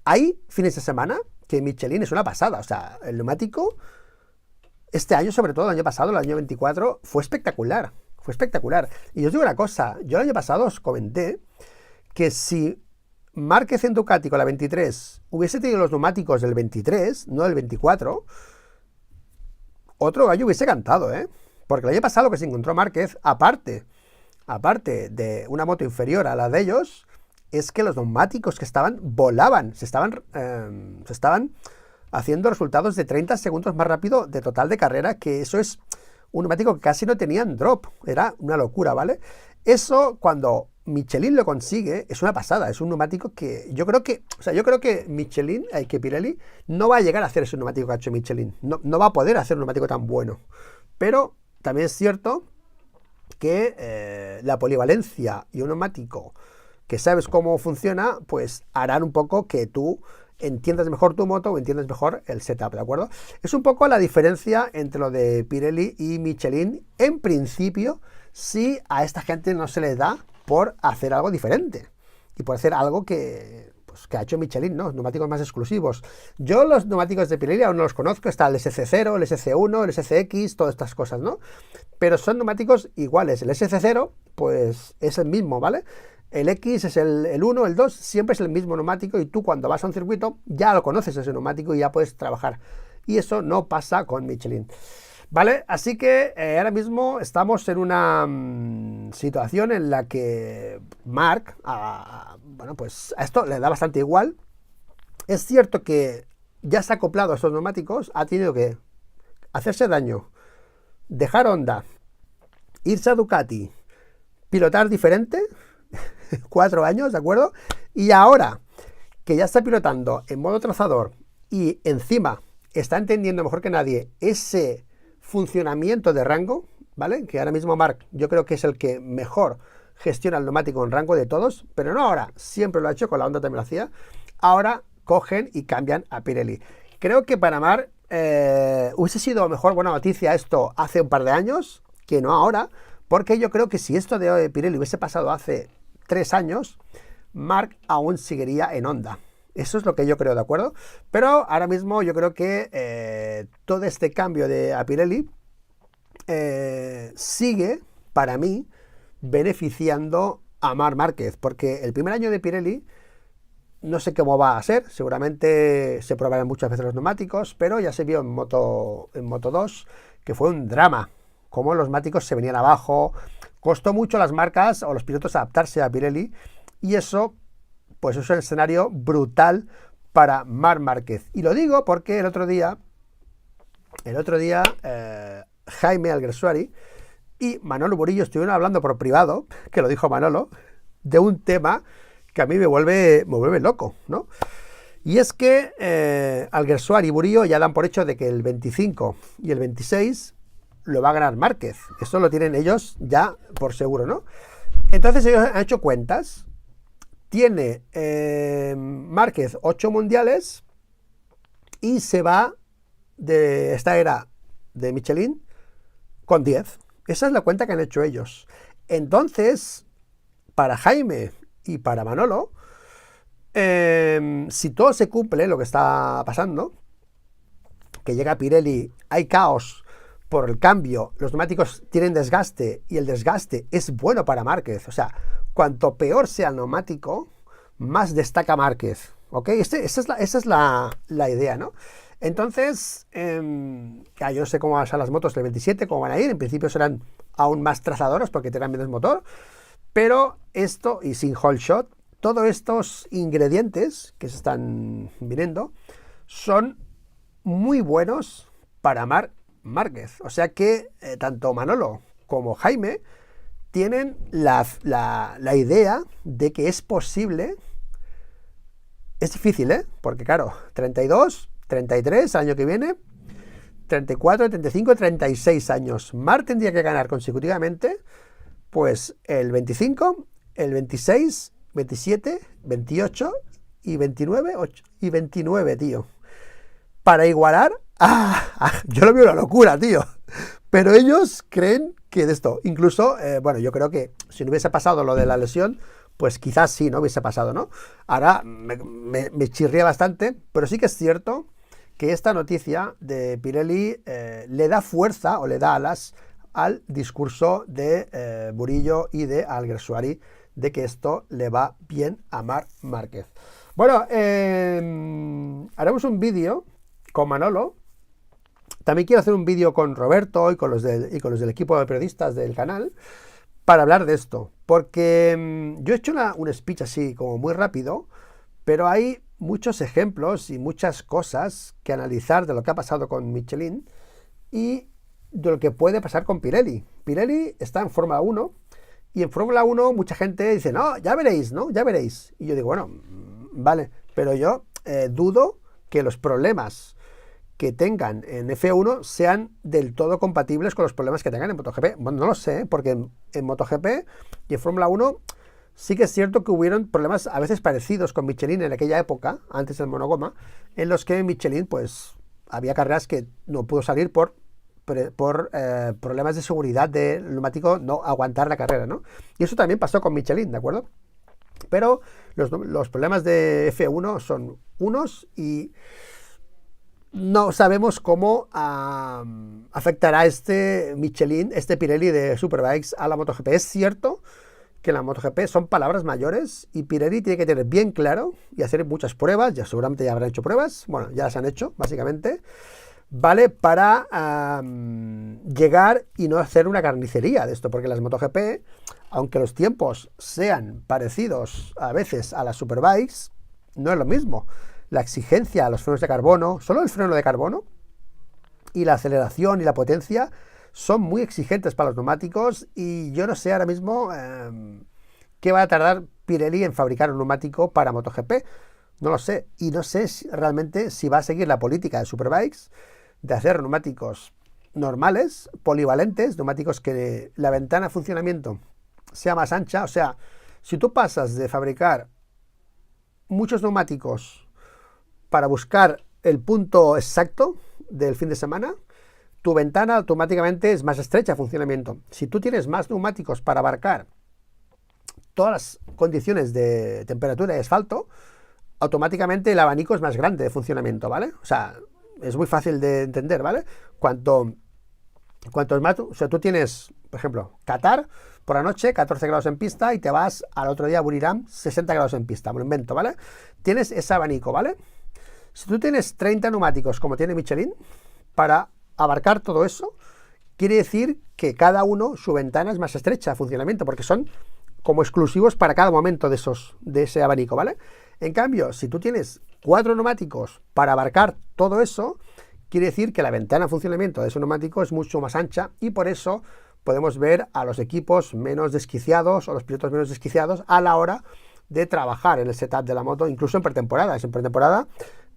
Hay fines de semana que Michelin es una pasada, o sea, el neumático este año, sobre todo el año pasado, el año 24, fue espectacular. Fue espectacular. Y os digo una cosa, yo el año pasado os comenté que si Márquez en Ducati con la 23 hubiese tenido los neumáticos del 23, no del 24, otro gallo hubiese cantado, ¿eh? Porque el año pasado lo que se encontró Márquez, aparte de una moto inferior a la de ellos, es que los neumáticos que volaban, se estaban haciendo resultados de 30 segundos más rápido de total de carrera, que eso es un neumático que casi no tenían drop, era una locura, ¿vale? Eso, cuando Michelin lo consigue, es una pasada, es un neumático que yo creo que Michelin, que Pirelli, no va a llegar a hacer ese neumático que ha hecho Michelin, no va a poder hacer un neumático tan bueno, pero también es cierto que la polivalencia y un neumático que sabes cómo funciona, pues harán un poco que tú entiendas mejor tu moto o entiendas mejor el setup, ¿de acuerdo? Es un poco la diferencia entre lo de Pirelli y Michelin, en principio, si a esta gente no se le da por hacer algo diferente y por hacer algo que ha hecho Michelin, ¿no? Neumáticos más exclusivos. Yo los neumáticos de Pirelli aún no los conozco, está el SC0, el SC1, el SCX, todas estas cosas, ¿no? Pero son neumáticos iguales. El SC0, pues es el mismo, ¿vale? El X es el 1, el 2, siempre es el mismo neumático, y tú cuando vas a un circuito ya lo conoces ese neumático y ya puedes trabajar. Y eso no pasa con Michelin, ¿vale? Así que ahora mismo estamos en una situación en la que Marc, bueno, pues a esto le da bastante igual. Es cierto que ya se ha acoplado a estos neumáticos, ha tenido que hacerse daño, dejar Honda, irse a Ducati, pilotar diferente, 4 años, ¿de acuerdo? Y ahora que ya está pilotando en modo trazador y encima está entendiendo mejor que nadie ese funcionamiento de rango, ¿vale? Que ahora mismo Marc yo creo que es el que mejor gestiona el neumático en rango de todos, pero no ahora, siempre lo ha hecho, con la Honda también lo hacía. Ahora cogen y cambian a Pirelli. Creo que para Marc hubiese sido mejor buena noticia esto hace un par de años que no ahora, porque yo creo que si esto de Pirelli hubiese pasado hace 3 años, Marc aún seguiría en Honda. Eso es lo que yo creo, ¿de acuerdo? Pero ahora mismo yo creo que todo este cambio a Pirelli sigue, para mí, beneficiando a Marc Márquez, porque el primer año de Pirelli no sé cómo va a ser, seguramente se probarán muchas veces los neumáticos, pero ya se vio en Moto 2 que fue un drama, cómo los neumáticos se venían abajo, costó mucho a las marcas o los pilotos adaptarse a Pirelli, y eso pues es un escenario brutal para Marc Márquez. Y lo digo porque el otro día Jaime Alguersuari y Manolo Murillo estuvieron hablando por privado, que lo dijo Manolo, de un tema que a mí me vuelve loco, ¿no? Y es que Alguersuari y Murillo ya dan por hecho de que el 25 y el 26 lo va a ganar Márquez. Eso lo tienen ellos ya por seguro, ¿no? Entonces ellos han hecho cuentas. Tiene Márquez 8 mundiales y se va de esta era de Michelin con 10. Esa es la cuenta que han hecho ellos. Entonces, para Jaime y para Manolo, si todo se cumple, lo que está pasando, que llega Pirelli, hay caos por el cambio, los neumáticos tienen desgaste y el desgaste es bueno para Márquez. O sea, cuanto peor sea el neumático, más destaca Márquez. ¿Ok? Esa es la idea, ¿no? Entonces, yo no sé cómo van a ser las motos del 27, cómo van a ir. En principio serán aún más trazadoras porque tendrán menos motor. Pero esto, y sin whole shot, todos estos ingredientes que se están viniendo son muy buenos para Marc Márquez. O sea que tanto Manolo como Jaime tienen la idea de que es posible. Es difícil, porque claro, 32, 33 el año que viene, 34, 35, 36 años. Marc tendría que ganar consecutivamente pues el 25, el 26, 27, 28 y 29, 8 y 29, tío. Para igualar, yo lo veo una locura, tío. Pero ellos creen que de esto, incluso, bueno, yo creo que si no hubiese pasado lo de la lesión, pues quizás sí, no hubiese pasado, ¿no? Ahora me chirría bastante, pero sí que es cierto que esta noticia de Pirelli le da fuerza o le da alas al discurso de Murillo y de Alguersuari de que esto le va bien a Marc Márquez. Bueno, haremos un vídeo con Manolo. También quiero hacer un vídeo con Roberto y con los del equipo de periodistas del canal para hablar de esto, porque yo he hecho un speech así como muy rápido, pero hay muchos ejemplos y muchas cosas que analizar de lo que ha pasado con Michelin y de lo que puede pasar con Pirelli. Pirelli está en Fórmula 1 y en Fórmula 1 mucha gente dice, no, ya veréis, ¿no? Ya veréis. Y yo digo, bueno, vale, pero yo dudo que los problemas que tengan en F1 sean del todo compatibles con los problemas que tengan en MotoGP. Bueno, no lo sé, porque en MotoGP y en Fórmula 1 sí que es cierto que hubieron problemas a veces parecidos con Michelin en aquella época, antes del monogoma, en los que Michelin, pues, había carreras que no pudo salir por problemas de seguridad del neumático, no aguantar la carrera, ¿no? Y eso también pasó con Michelin, ¿de acuerdo? Pero los problemas de F1 son unos y no sabemos cómo afectará este Michelin, este Pirelli de Superbikes a la MotoGP. Es cierto que la MotoGP son palabras mayores y Pirelli tiene que tener bien claro y hacer muchas pruebas, ya seguramente ya habrán hecho pruebas, bueno, ya las han hecho, básicamente, ¿vale? Para llegar y no hacer una carnicería de esto, porque las MotoGP, aunque los tiempos sean parecidos a veces a las Superbikes, no es lo mismo. La exigencia a los frenos de carbono, solo el freno de carbono y la aceleración y la potencia son muy exigentes para los neumáticos y yo no sé ahora mismo qué va a tardar Pirelli en fabricar un neumático para MotoGP. No lo sé. Y no sé realmente si va a seguir la política de Superbikes de hacer neumáticos normales, polivalentes, neumáticos que la ventana de funcionamiento sea más ancha. O sea, si tú pasas de fabricar muchos neumáticos para buscar el punto exacto del fin de semana, tu ventana automáticamente es más estrecha de funcionamiento. Si tú tienes más neumáticos para abarcar todas las condiciones de temperatura y asfalto, automáticamente el abanico es más grande de funcionamiento, ¿vale? O sea, es muy fácil de entender, ¿vale? Cuanto más, o sea, tú tienes, por ejemplo, Qatar, por la noche, 14 grados en pista, y te vas al otro día a Buriram, 60 grados en pista, me lo invento, ¿vale? Tienes ese abanico, ¿vale? Si tú tienes 30 neumáticos, como tiene Michelin, para abarcar todo eso, quiere decir que cada uno, su ventana es más estrecha de funcionamiento, porque son como exclusivos para cada momento de ese abanico, ¿vale? En cambio, si tú tienes 4 neumáticos para abarcar todo eso, quiere decir que la ventana de funcionamiento de ese neumático es mucho más ancha, y por eso podemos ver a los equipos menos desquiciados o los pilotos menos desquiciados a la hora de trabajar en el setup de la moto, incluso en pretemporada. En pretemporada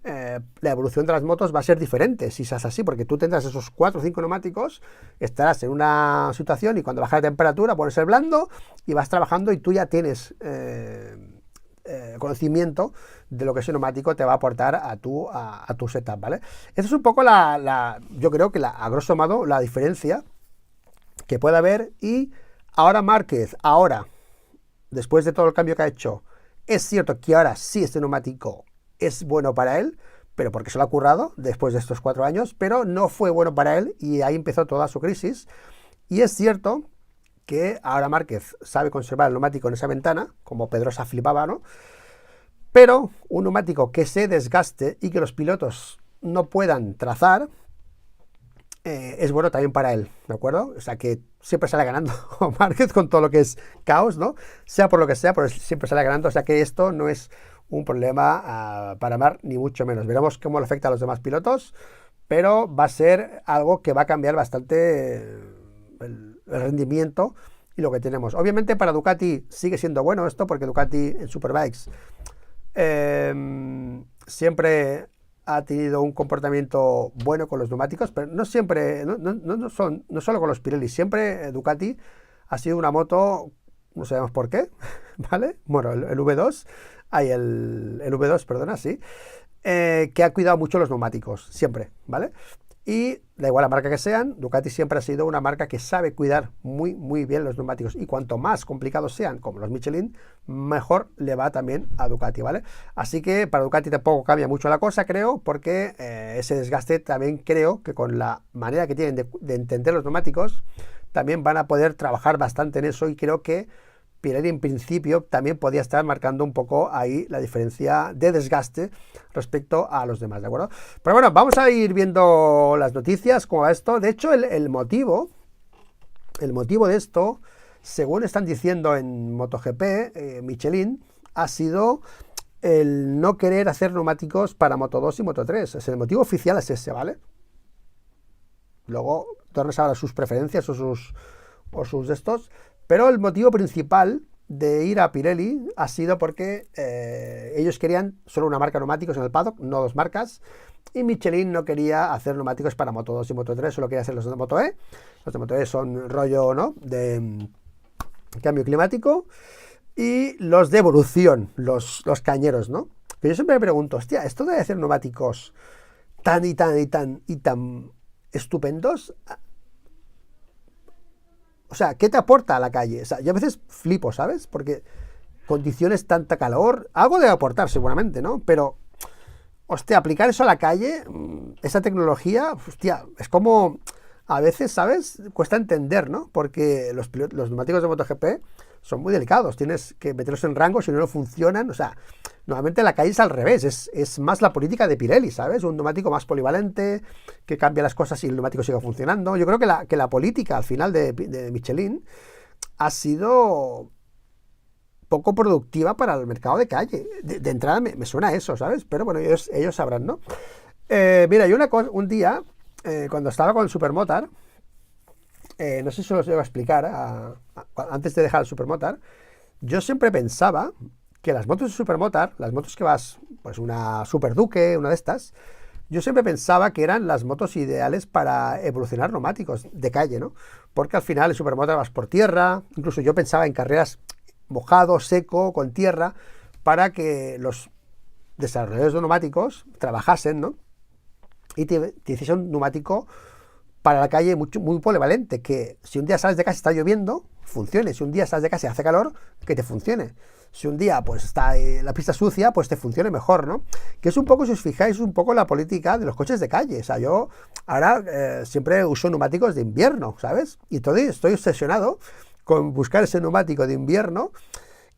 la evolución de las motos va a ser diferente si se hace así, porque tú tendrás esos 4 o 5 neumáticos, estarás en una situación y cuando baja la temperatura pones el blando y vas trabajando, y tú ya tienes conocimiento de lo que ese neumático te va a aportar a tu setup, ¿vale? Esa es un poco yo creo que a grosso modo la diferencia que puede haber. Y ahora Márquez, después de todo el cambio que ha hecho, es cierto que ahora sí este neumático es bueno para él, pero porque se lo ha currado después de estos 4 años, pero no fue bueno para él y ahí empezó toda su crisis. Y es cierto que ahora Márquez sabe conservar el neumático en esa ventana, como Pedrosa flipaba, ¿no? Pero un neumático que se desgaste y que los pilotos no puedan trazar, es bueno también para él, ¿de acuerdo? O sea, que siempre sale ganando Márquez con todo lo que es caos, ¿no? Sea por lo que sea, pero siempre sale ganando. O sea, que esto no es un problema para Mar, ni mucho menos. Veremos cómo le afecta a los demás pilotos, pero va a ser algo que va a cambiar bastante el rendimiento y lo que tenemos. Obviamente para Ducati sigue siendo bueno esto, porque Ducati en Superbikes siempre ha tenido un comportamiento bueno con los neumáticos, pero no siempre, no solo con los Pirelli, siempre Ducati ha sido una moto, no sabemos por qué, ¿vale? Bueno, el V2, el V2, perdona, sí, que ha cuidado mucho los neumáticos, siempre, ¿vale? Y da igual la marca que sean, Ducati siempre ha sido una marca que sabe cuidar muy, muy bien los neumáticos, y cuanto más complicados sean, como los Michelin, mejor le va también a Ducati, ¿vale? Así que para Ducati tampoco cambia mucho la cosa, creo, porque ese desgaste también creo que con la manera que tienen de entender los neumáticos, también van a poder trabajar bastante en eso, y creo que Pirelli en principio también podía estar marcando un poco ahí la diferencia de desgaste respecto a los demás, ¿de acuerdo? Pero bueno, vamos a ir viendo las noticias, cómo va esto. De hecho, el motivo de esto, según están diciendo en MotoGP, Michelin, ha sido el no querer hacer neumáticos para Moto 2 y Moto 3. El motivo oficial es ese, ¿vale? Luego, tornes ahora sus preferencias o sus de estos. Pero el motivo principal de ir a Pirelli ha sido porque ellos querían solo una marca de neumáticos en el paddock, no 2 marcas, y Michelin no quería hacer neumáticos para Moto 2 y Moto 3, solo quería hacer los de Moto E. Los de Moto E son rollo, ¿no?, de cambio climático, y los de evolución, los cañeros, ¿no? Pero yo siempre me pregunto, hostia, esto de hacer neumáticos tan estupendos, o sea, ¿qué te aporta a la calle? O sea, yo a veces flipo, ¿sabes? Porque condiciones, tanta calor, algo debe aportar seguramente, ¿no? Pero, hostia, aplicar eso a la calle, esa tecnología, hostia, es como, a veces, ¿sabes? Cuesta entender, ¿no? Porque los neumáticos de MotoGP son muy delicados, tienes que meterlos en rango, si no funcionan. O sea, normalmente la calle es al revés, es más la política de Pirelli, ¿sabes? Un neumático más polivalente, que cambia las cosas y el neumático siga funcionando. Yo creo que la política al final de Michelin ha sido poco productiva para el mercado de calle. De entrada me suena a eso, ¿sabes? Pero bueno, ellos sabrán, ¿no? Mira, yo un día, cuando estaba con el Supermotar, no sé si os lo voy a explicar, antes de dejar el Supermotar, yo siempre pensaba que las motos de Supermotar, las motos que vas, pues una Super Duke, una de estas, yo siempre pensaba que eran las motos ideales para evolucionar neumáticos de calle, ¿no? Porque al final en Supermotar vas por tierra, incluso yo pensaba en carreras mojado, seco, con tierra, para que los desarrolladores de neumáticos trabajasen, ¿no? Y te hiciese un neumático para la calle muy polivalente, que si un día sales de casa y está lloviendo, funcione. Si un día sales de casa y hace calor, que te funcione. Si un día pues está la pista sucia, pues te funcione mejor, ¿no? Que es un poco, si os fijáis, un poco la política de los coches de calle. O sea, yo ahora siempre uso neumáticos de invierno, ¿sabes? Y todavía estoy obsesionado con buscar ese neumático de invierno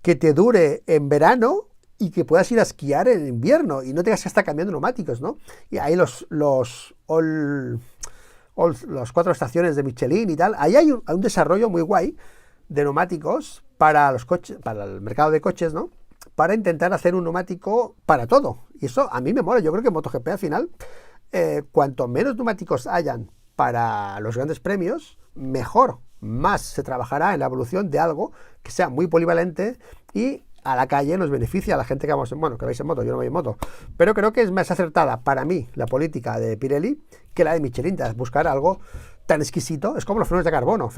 que te dure en verano y que puedas ir a esquiar en invierno y no tengas que estar cambiando neumáticos, ¿no? Y ahí las 4 estaciones de Michelin y tal, ahí hay un desarrollo muy guay de neumáticos para los coches, para el mercado de coches, ¿no? Para intentar hacer un neumático para todo. Y eso a mí me mola. Yo creo que MotoGP al final, cuanto menos neumáticos hayan para los grandes premios, mejor. Más se trabajará en la evolución de algo que sea muy polivalente y a la calle nos beneficia a la gente que vamos que vais en moto, yo no voy en moto, pero creo que es más acertada para mí la política de Pirelli que la de Michelin, de buscar algo tan exquisito. Es como los frenos de carbono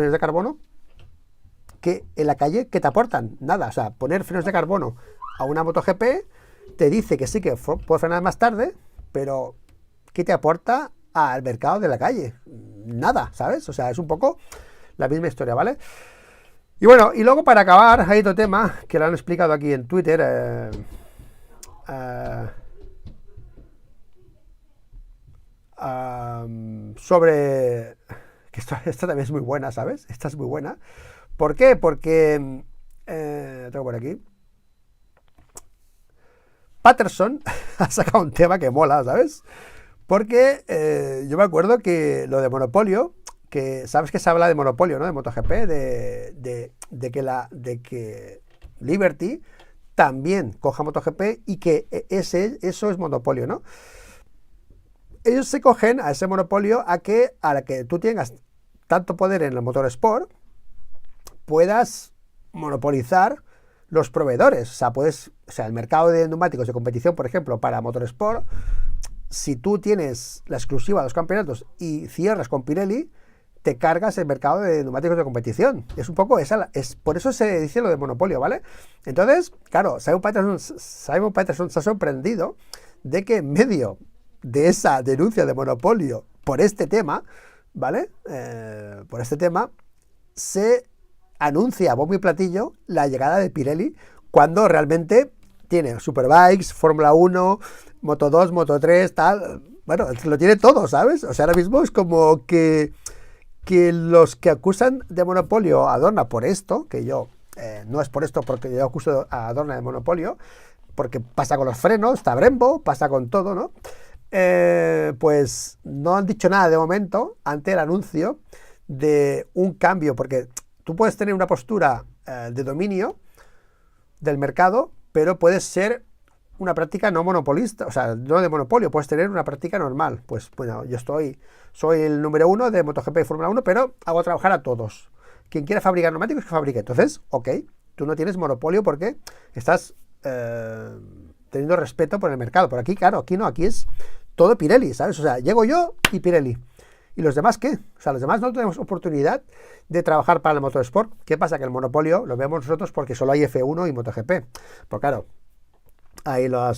que en la calle, ¿qué te aportan? Nada. O sea, poner frenos de carbono a una MotoGP te dice que sí que puedes frenar más tarde, pero ¿qué te aporta al mercado de la calle? Nada, ¿sabes? O sea, es un poco la misma historia, ¿vale? Y bueno, y luego para acabar, hay otro tema que lo han explicado aquí en Twitter. Sobre... que esta también es muy buena, ¿sabes? Esta es muy buena. ¿Por qué? Porque... tengo por aquí. Patterson ha sacado un tema que mola, ¿sabes? Porque yo me acuerdo que lo de monopolio, que sabes que se habla de monopolio, ¿no? De MotoGP, de que Liberty también coja MotoGP y que eso es monopolio, ¿no? Ellos se cogen a ese monopolio a la que tú tengas tanto poder en el motorsport, puedas monopolizar los proveedores. O sea, el mercado de neumáticos de competición, por ejemplo, para motorsport, si tú tienes la exclusiva de los campeonatos y cierras con Pirelli, te cargas el mercado de neumáticos de competición. Es un poco por eso se dice lo de monopolio, ¿vale? Entonces, claro, Simon Peterson se ha sorprendido de que en medio de esa denuncia de monopolio por este tema, ¿vale? Por este tema, se anuncia a bombo y platillo la llegada de Pirelli cuando realmente tiene Superbikes, Fórmula 1, Moto 2, Moto 3, tal. Bueno, lo tiene todo, ¿sabes? O sea, ahora mismo es como que los que acusan de monopolio a Dorna por esto, que yo no es por esto porque yo acuso a Dorna de monopolio, porque pasa con los frenos, está Brembo, pasa con todo, ¿no? Pues no han dicho nada de momento ante el anuncio de un cambio, porque tú puedes tener una postura de dominio del mercado, pero puedes ser una práctica no monopolista, o sea, no de monopolio, puedes tener una práctica normal. Pues bueno, yo soy el número 1 de MotoGP y Fórmula 1, pero hago trabajar a todos. Quien quiera fabricar neumáticos, que fabrique. Entonces, ok, tú no tienes monopolio porque estás teniendo respeto por el mercado. Por aquí, claro, aquí no, aquí es todo Pirelli, ¿sabes? O sea, llego yo y Pirelli. ¿Y los demás qué? O sea, los demás no tenemos oportunidad de trabajar para el motorsport. ¿Qué pasa? Que el monopolio lo vemos nosotros porque solo hay F1 y MotoGP. Pues claro, hay la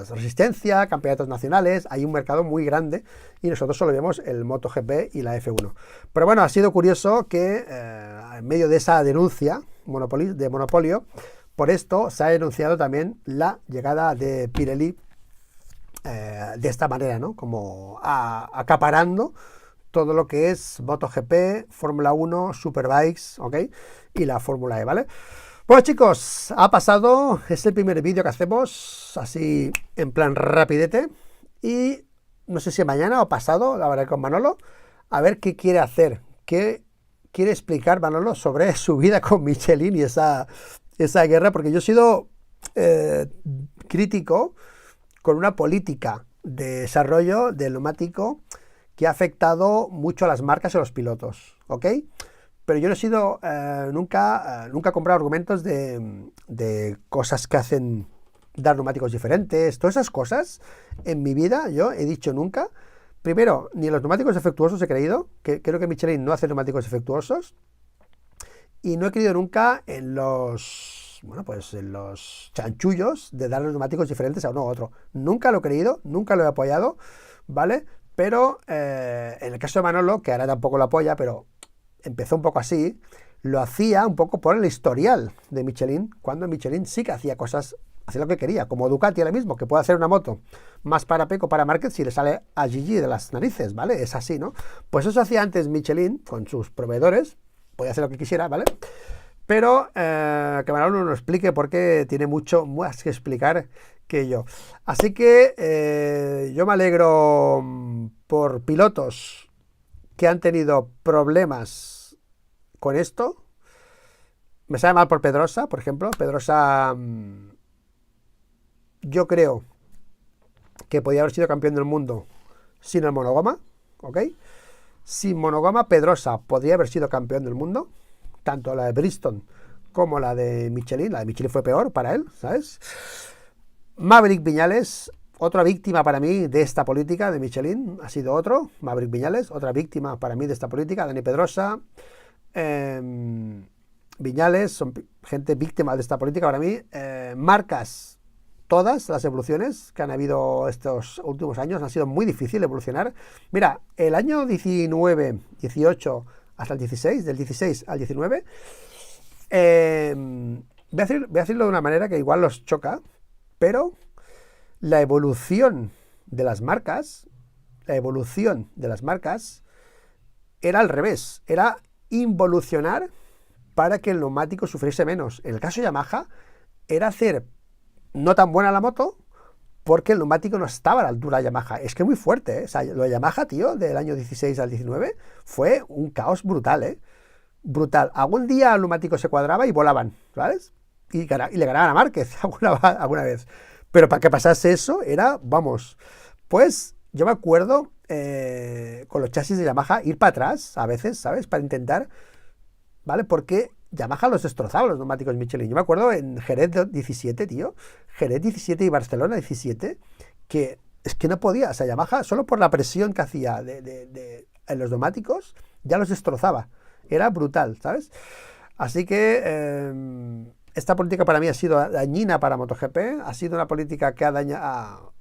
resistencia, campeonatos nacionales, hay un mercado muy grande y nosotros solo vemos el MotoGP y la F1. Pero bueno, ha sido curioso que en medio de esa denuncia de monopolio, por esto se ha denunciado también la llegada de Pirelli de esta manera, ¿no? Como acaparando todo lo que es MotoGP, Fórmula 1, Superbikes, ¿ok? Y la Fórmula E, ¿vale? Bueno, chicos, ha pasado, es el primer vídeo que hacemos, así en plan rapidete, y no sé si mañana o pasado, la hablaré con Manolo, a ver qué quiere hacer, qué quiere explicar Manolo sobre su vida con Michelin y esa guerra, porque yo he sido crítico con una política de desarrollo del neumático que ha afectado mucho a las marcas y a los pilotos, ¿ok? pero yo no he sido nunca he comprado argumentos de cosas que hacen dar neumáticos diferentes, todas esas cosas en mi vida yo he dicho nunca. Primero, ni en los neumáticos defectuosos he creído, que creo que Michelin no hace neumáticos defectuosos, y no he creído nunca en en los chanchullos de dar los neumáticos diferentes a uno u otro. Nunca lo he creído, nunca lo he apoyado, ¿vale? Pero en el caso de Manolo, que ahora tampoco lo apoya, pero empezó un poco así, lo hacía un poco por el historial de Michelin, cuando Michelin sí que hacía cosas, hacía lo que quería, como Ducati ahora mismo, que puede hacer una moto más para Pecco, para Márquez, si le sale a Gigi de las narices, ¿vale? Es así, ¿no? Pues eso hacía antes Michelin con sus proveedores, podía hacer lo que quisiera, ¿vale? Pero que Manolo nos explique porque tiene mucho más que explicar que yo. Así que yo me alegro por pilotos que han tenido problemas con esto. Me sabe mal por Pedrosa, por ejemplo. Pedrosa, yo creo que podía haber sido campeón del mundo sin el monogoma, ¿ok? Sin monogoma, Pedrosa podría haber sido campeón del mundo, tanto la de Bristol como la de Michelin. La de Michelin fue peor para él, ¿sabes? Maverick Viñales, otra víctima para mí de esta política de Michelin, ha sido otro. Maverick Viñales, otra víctima para mí de esta política. Dani Pedrosa, Viñales, son gente víctima de esta política para mí. Marcas, todas las evoluciones que han habido estos últimos años han sido muy difícil evolucionar. Mira, el año 19, 18 hasta el 16, del 16 al 19, voy a decirlo de una manera que igual los choca, pero la evolución de las marcas era al revés, era involucionar para que el neumático sufriese menos. En el caso de Yamaha era hacer no tan buena la moto porque el neumático no estaba a la altura de Yamaha. Es que es muy fuerte, ¿eh? O sea, lo de Yamaha, tío, del año 16 al 19 fue un caos brutal, ¿eh? Brutal. Algún día el neumático se cuadraba y volaban, ¿sabes? Y le ganaban a Márquez alguna vez. Pero para que pasase eso era, vamos, pues yo me acuerdo con los chasis de Yamaha ir para atrás a veces, ¿sabes? Para intentar, ¿vale? Porque Yamaha los destrozaba los neumáticos Michelin. Yo me acuerdo en Jerez 17, tío, Jerez 17 y Barcelona 17, que es que no podía, o sea, Yamaha solo por la presión que hacía en los neumáticos ya los destrozaba. Era brutal, ¿sabes? Así que esta política para mí ha sido dañina para MotoGP, ha sido una política que ha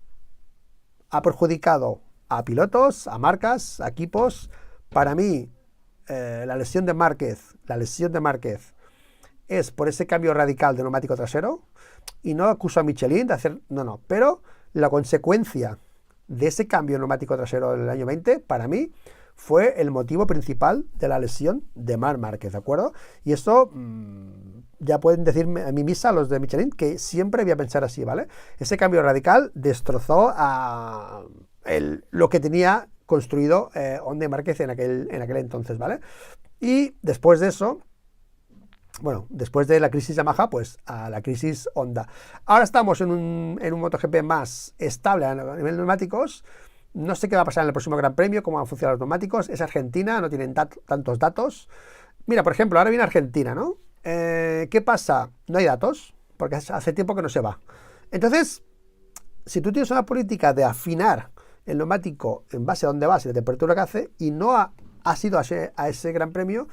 perjudicado a pilotos, a marcas, a equipos. Para mí, la lesión de Márquez es por ese cambio radical de neumático trasero, y no acuso a Michelin de hacer, no, pero la consecuencia de ese cambio de neumático trasero del año 20, para mí, fue el motivo principal de la lesión de Marc Márquez, ¿de acuerdo? Y esto ya pueden decirme a mí misa los de Michelin, que siempre voy a pensar así, ¿vale? Ese cambio radical destrozó lo que tenía construido Honda y Márquez en aquel entonces, ¿vale? Y después de eso, bueno, después de la crisis Yamaha, pues a la crisis Honda. Ahora estamos en un MotoGP más estable a nivel de neumáticos. No sé qué va a pasar en el próximo Gran Premio, cómo van a funcionar los neumáticos. Es Argentina, no tienen tantos datos. Mira, por ejemplo, ahora viene Argentina, ¿no? ¿Qué pasa? No hay datos, porque hace tiempo que no se va. Entonces, si tú tienes una política de afinar el neumático en base a dónde vas y la temperatura que hace, y no has ido a ese Gran Premio,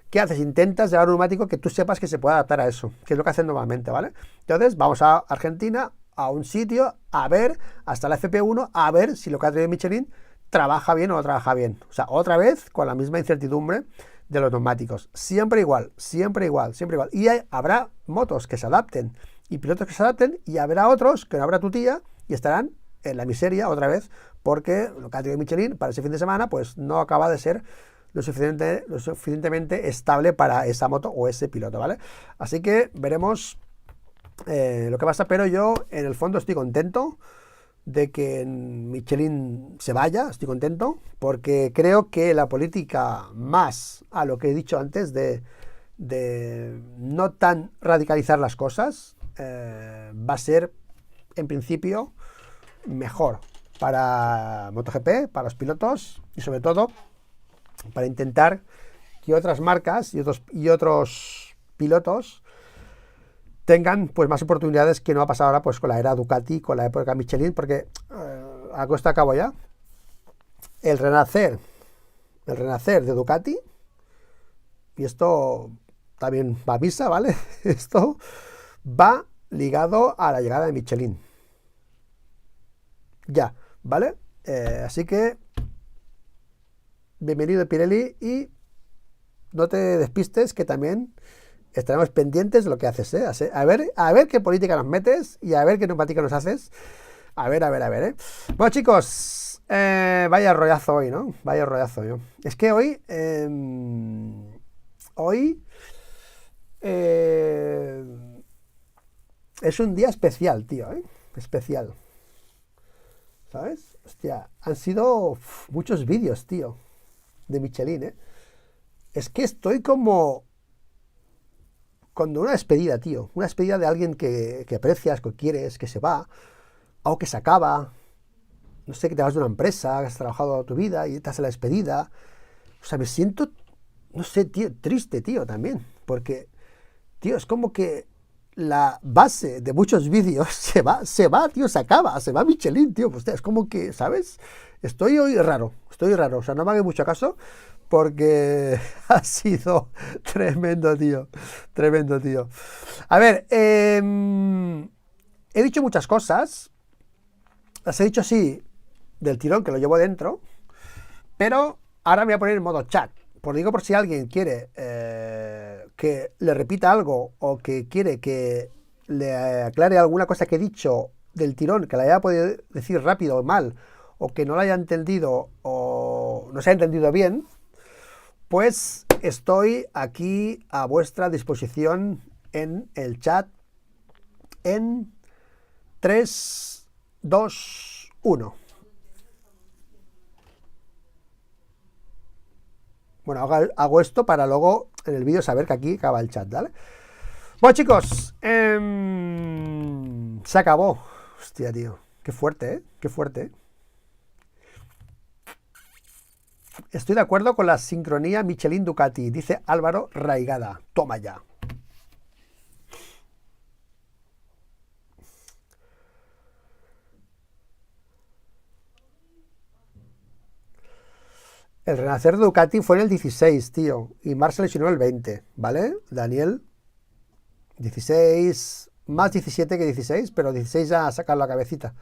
¿qué haces? Intentas llevar un neumático que tú sepas que se puede adaptar a eso, que es lo que hacen normalmente, ¿vale? Entonces, vamos a Argentina, a un sitio, a ver, hasta la FP1, a ver si lo que ha traído Michelin trabaja bien o no trabaja bien. O sea, otra vez con la misma incertidumbre de los neumáticos. Siempre igual, siempre igual, siempre igual. Y habrá motos que se adapten y pilotos que se adapten, y habrá otros que no habrá tu tía y estarán en la miseria otra vez, porque lo que ha traído Michelin para ese fin de semana pues no acaba de ser lo suficientemente estable para esa moto o ese piloto, ¿vale? Así que veremos lo que pasa, pero yo en el fondo estoy contento de que Michelin se vaya, estoy contento, porque creo que la política, más a lo que he dicho antes de no tan radicalizar las cosas, va a ser en principio mejor para MotoGP, para los pilotos, y sobre todo para intentar que otras marcas y otros pilotos tengan pues más oportunidades que no ha pasado ahora pues con la era Ducati, con la época Michelin, porque a esto acabo ya. El renacer de Ducati, y esto también va a misa, ¿vale? Esto va ligado a la llegada de Michelin. Ya, ¿vale? Así que bienvenido Pirelli y no te despistes que también estaremos pendientes de lo que haces, ¿eh? A ver qué política nos metes y a ver qué neumática nos haces. A ver, ¿eh? Bueno, chicos, vaya rollazo hoy, ¿no? Vaya rollazo yo. Es que hoy es un día especial, tío, ¿eh? Especial. ¿Sabes? Hostia, han sido muchos vídeos, tío, de Michelin, ¿eh? Es que estoy como cuando una despedida, tío. Una despedida de alguien que aprecias, que quieres, que se va, algo que se acaba. No sé, que te vas de una empresa, que has trabajado toda tu vida y estás en la despedida. O sea, me siento, no sé, tío, triste, tío, también. Porque, tío, es como que la base de muchos vídeos se va, tío, se acaba, se va Michelin, tío. Pues, es como que, ¿sabes? Estoy raro. O sea, no me hagáis mucho caso porque ha sido tremendo, tío. Tremendo, tío. A ver, he dicho muchas cosas. Las he dicho así del tirón, que lo llevo dentro. Pero ahora me voy a poner en modo chat. Por si alguien quiere que le repita algo o que quiere que le aclare alguna cosa que he dicho del tirón, que la haya podido decir rápido o mal, o que no la haya entendido o no se haya entendido bien, pues estoy aquí a vuestra disposición en el chat en 3, 2, 1. Bueno, hago esto para luego en el vídeo saber que aquí acaba el chat, ¿vale? Bueno, chicos, se acabó. Hostia, tío. Qué fuerte, ¿eh? Qué fuerte, ¿eh? Estoy de acuerdo con la sincronía Michelin-Ducati, dice Álvaro Raigada. Toma ya. El renacer de Ducati fue en el 16, tío. Y Marc se lesionó el 20, ¿vale? Daniel, 16, más 17 que 16, pero 16 ya a sacar la cabecita.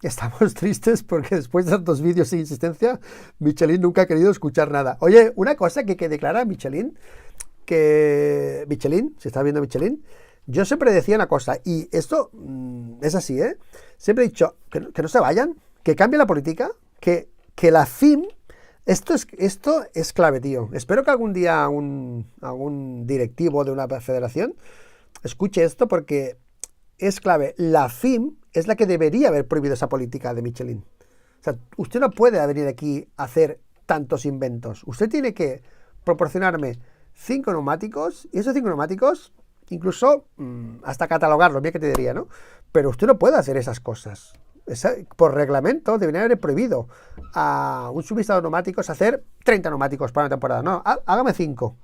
Estamos tristes porque después de tantos vídeos sin insistencia, Michelin nunca ha querido escuchar nada. Oye, una cosa que declara Michelin, que Michelin, si está viendo Michelin, yo siempre decía una cosa, y esto es así, ¿eh? Siempre he dicho que no se vayan, que cambie la política, que la FIM, esto es clave, tío. Espero que algún día algún directivo de una federación escuche esto porque es clave. La FIM es la que debería haber prohibido esa política de Michelin. O sea, usted no puede venir aquí a hacer tantos inventos. Usted tiene que proporcionarme 5 neumáticos, y esos 5 neumáticos, incluso hasta catalogarlos, bien que te diría, ¿no? Pero usted no puede hacer esas cosas. Por reglamento debería haber prohibido a un suministrador de neumáticos hacer 30 neumáticos para una temporada. No, hágame 5,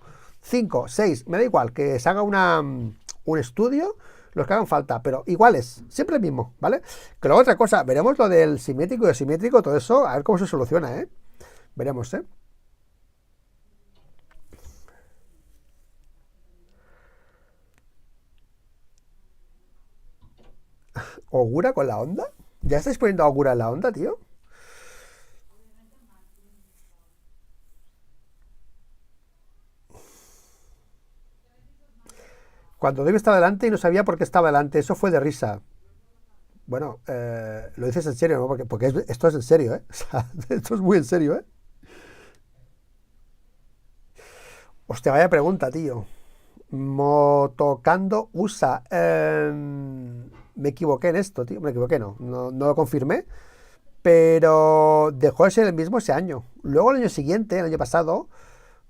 6, me da igual, que se haga un estudio, los que hagan falta, pero iguales, siempre el mismo, ¿vale? Que luego otra cosa, veremos lo del simétrico y asimétrico, todo eso, a ver cómo se soluciona, ¿eh? Veremos, ¿eh? ¿Ogura con la onda? ¿Ya estáis poniendo Ogura en la onda, tío? Cuando Dave estaba delante y no sabía por qué estaba delante, eso fue de risa. Bueno, lo dices en serio, ¿no? Porque esto es en serio, ¿eh? O sea, esto es muy en serio, ¿eh? Hostia, vaya pregunta, tío. Motocando USA. Me equivoqué en esto, tío. Me equivoqué, no lo confirmé. Pero dejó de ser el mismo ese año. Luego el año siguiente, el año pasado,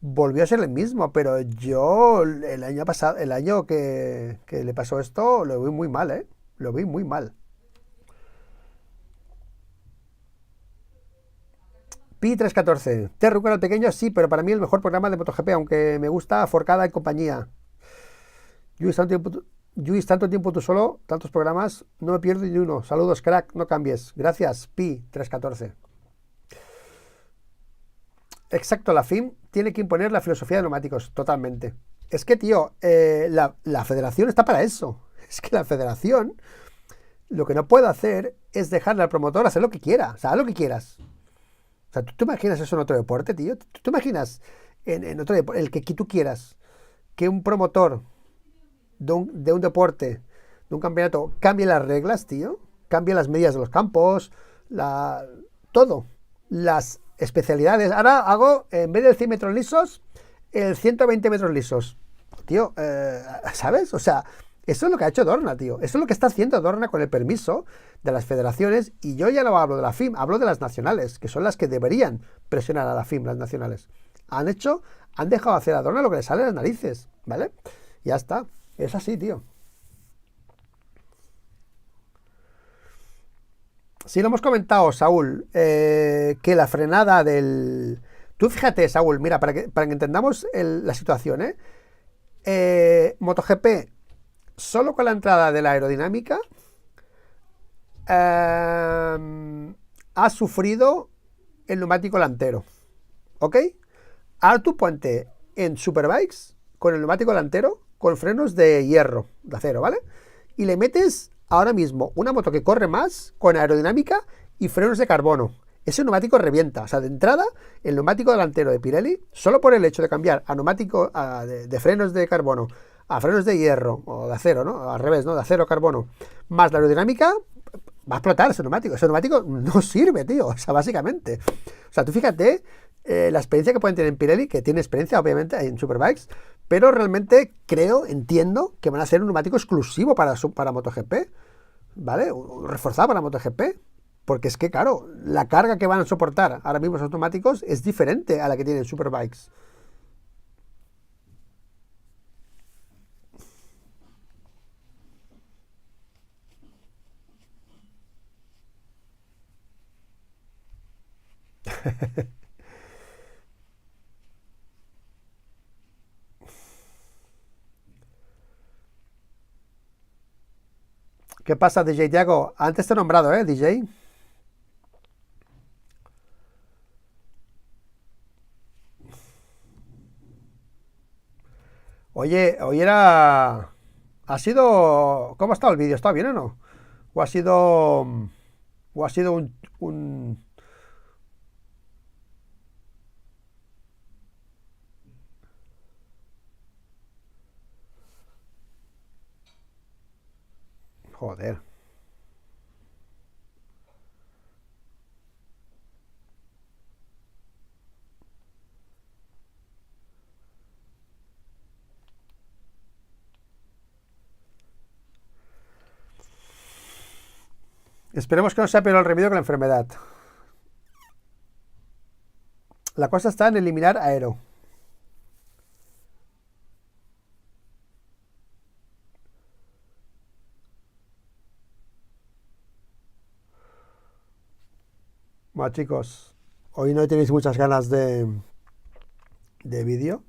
volvió a ser el mismo. Pero yo el año pasado, el año que le pasó esto, lo vi muy mal, ¿eh? Lo vi muy mal. Pi314. Terruco el pequeño, sí, pero para mí el mejor programa de MotoGP, aunque me gusta Forcada y compañía. Luis, tanto tiempo tú solo, tantos programas, no me pierdo ni uno. Saludos, crack, no cambies. Gracias, Pi314. Exacto, la FIM tiene que imponer la filosofía de neumáticos, totalmente. Es que, tío, la federación está para eso. Es que la federación lo que no puede hacer es dejarle al promotor hacer lo que quiera. O sea, haz lo que quieras. O sea, ¿tú te imaginas eso en otro deporte, tío? ¿Tú te imaginas en otro deporte, el que tú quieras, que un promotor de un deporte, de un campeonato, cambie las reglas, tío? Cambie las medidas de los campos, todo. Las especialidades. Ahora hago, en vez de 100 metros lisos, el 120 metros lisos. Tío, ¿sabes? O sea, eso es lo que ha hecho Dorna, tío. Eso es lo que está haciendo Dorna con el permiso de las federaciones. Y yo ya no hablo de la FIM, hablo de las nacionales, que son las que deberían presionar a la FIM, las nacionales. Han dejado hacer a Dorna lo que le sale a las narices, ¿vale? Ya está. Es así, tío. Sí, lo hemos comentado, Saúl, que la frenada del... Tú fíjate, Saúl, mira, para que entendamos la situación, ¿eh? MotoGP, solo con la entrada de la aerodinámica, ha sufrido el neumático delantero, ¿ok? Ahora tú ponte en Superbikes con el neumático delantero con frenos de hierro, de acero, ¿vale? Y le metes ahora mismo una moto que corre más con aerodinámica y frenos de carbono. Ese neumático revienta. O sea, de entrada, el neumático delantero de Pirelli, solo por el hecho de cambiar a neumático de frenos de carbono a frenos de hierro o de acero, ¿no? Al revés, ¿no? De acero a carbono, más la aerodinámica, va a explotar ese neumático. Ese neumático no sirve, tío. O sea, básicamente. O sea, tú fíjate la experiencia que pueden tener en Pirelli, que tiene experiencia, obviamente, en Superbikes, pero realmente entiendo que van a ser un neumático exclusivo para MotoGP, ¿vale? Reforzado para MotoGP. Porque es que, claro, la carga que van a soportar ahora mismo esos neumáticos es diferente a la que tienen Superbikes. ¿Qué pasa, DJ Diago? Antes te he nombrado, ¿eh, DJ? Oye, hoy era... ¿Ha sido... ¿Cómo ha estado el vídeo? ¿Está bien o no? ¿O ha sido... ¿O ha sido un... Joder. Esperemos que no sea peor el remedio que la enfermedad. La cosa está en eliminar aero. Bueno, chicos, hoy no tenéis muchas ganas de vídeo.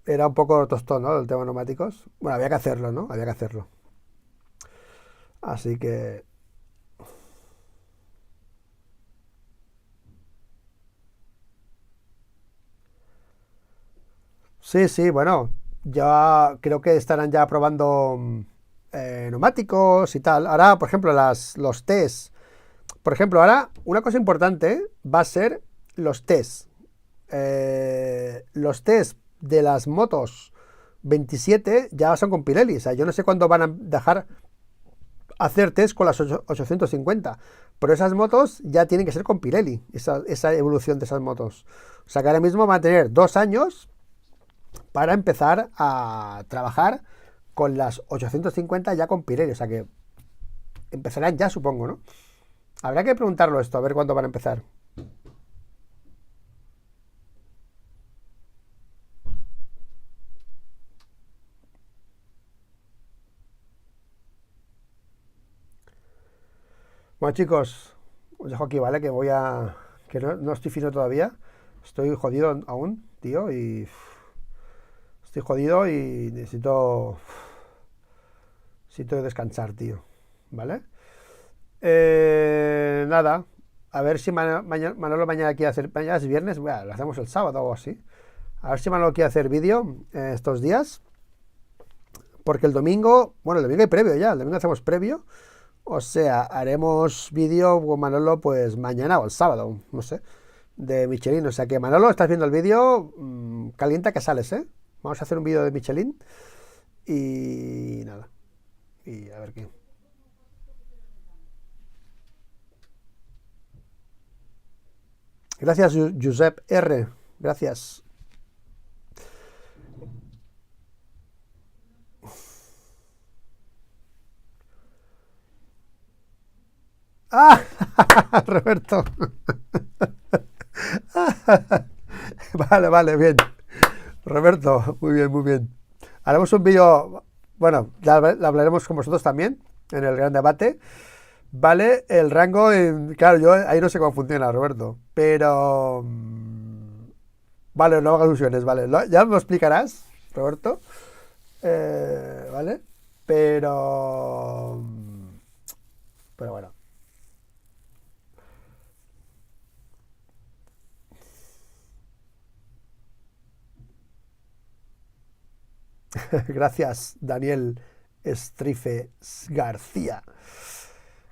Era un poco tostón, ¿no? El tema neumáticos. Bueno, había que hacerlo, ¿no? Había que hacerlo. Así que... Sí, sí, bueno. Ya creo que estarán ya probando neumáticos y tal. Ahora, por ejemplo, los test. Por ejemplo, ahora una cosa importante va a ser los test. Los test de las motos 27 ya son con Pirelli. O sea, yo no sé cuándo van a dejar hacer test con las 850. Pero esas motos ya tienen que ser con Pirelli. Esa evolución de esas motos. O sea que ahora mismo van a tener 2 años para empezar a trabajar con las 850 ya con Pirelli. O sea que empezarán ya, supongo, ¿no? Habrá que preguntarlo esto, a ver cuándo van a empezar. Bueno, chicos, os dejo aquí, ¿vale? Que que no estoy fino todavía. Estoy jodido aún, tío, y estoy jodido y necesito descansar, tío. ¿Vale? Nada. A ver si Manolo mañana quiere hacer. Mañana es viernes, bueno, lo hacemos el sábado o así. A ver si Manolo quiere hacer vídeo estos días. Porque el domingo, bueno, el domingo hay previo ya, el domingo hacemos previo. O sea, haremos vídeo con Manolo pues mañana o el sábado, no sé, de Michelin. O sea que Manolo, estás viendo el vídeo, calienta que sales, ¿eh? Vamos a hacer un vídeo de Michelin y nada. Y a ver qué. Gracias, Josep R. Gracias. ¡Ah! Roberto. Vale, vale, bien. Roberto, muy bien, muy bien. Haremos un vídeo, bueno, ya hablaremos con vosotros también en el gran debate. Vale, el rango, claro, yo ahí no sé cómo funciona, Roberto, pero... vale, no hagas ilusiones, vale. Ya me lo explicarás, Roberto. Vale, pero... pero bueno. Gracias, Daniel Estrife García.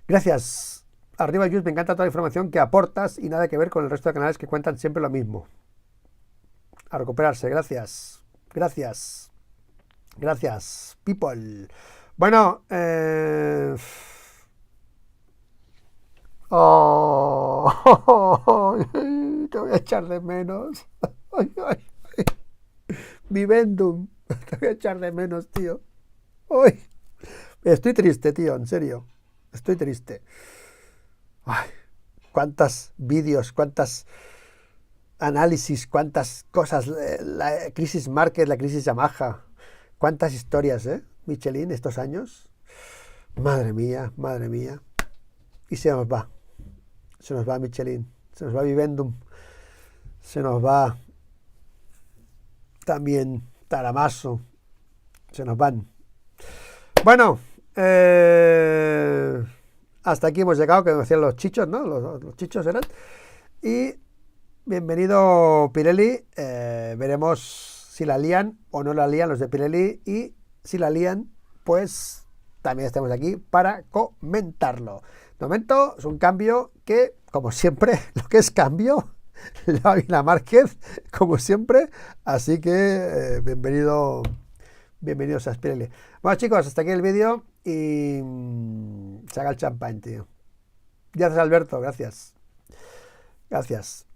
Gracias. Arriba, Jus, me encanta toda la información que aportas y nada que ver con el resto de canales que cuentan siempre lo mismo. A recuperarse, gracias. Gracias. Gracias, people. Bueno, oh, te voy a echar de menos. Ay, ay, ay. Vivendum. Te voy a echar de menos, tío. Ay. Estoy triste, tío, en serio. Estoy triste. Ay, cuántas vídeos, cuántas análisis, cuántas cosas. La crisis Market, la crisis Yamaha. Cuántas historias, ¿eh? Michelin estos años. Madre mía, madre mía. Y se nos va. Se nos va Michelin. Se nos va Vivendum. Se nos va también Taramaso. Se nos van. Bueno, hasta aquí hemos llegado, que me decían los chichos, ¿no? Los chichos eran. Y bienvenido Pirelli. Veremos si la lían o no la lían los de Pirelli. Y si la lían, pues también estamos aquí para comentarlo. De momento es un cambio que, como siempre, lo que es cambio, la Márquez, como siempre. Así que bienvenidos a Pirelli. Bueno, chicos, hasta aquí el vídeo y se haga el champán, tío. Gracias, Alberto, gracias. Gracias.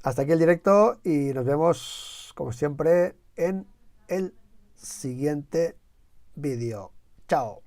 Hasta aquí el directo y nos vemos, como siempre, en el siguiente vídeo. Chao.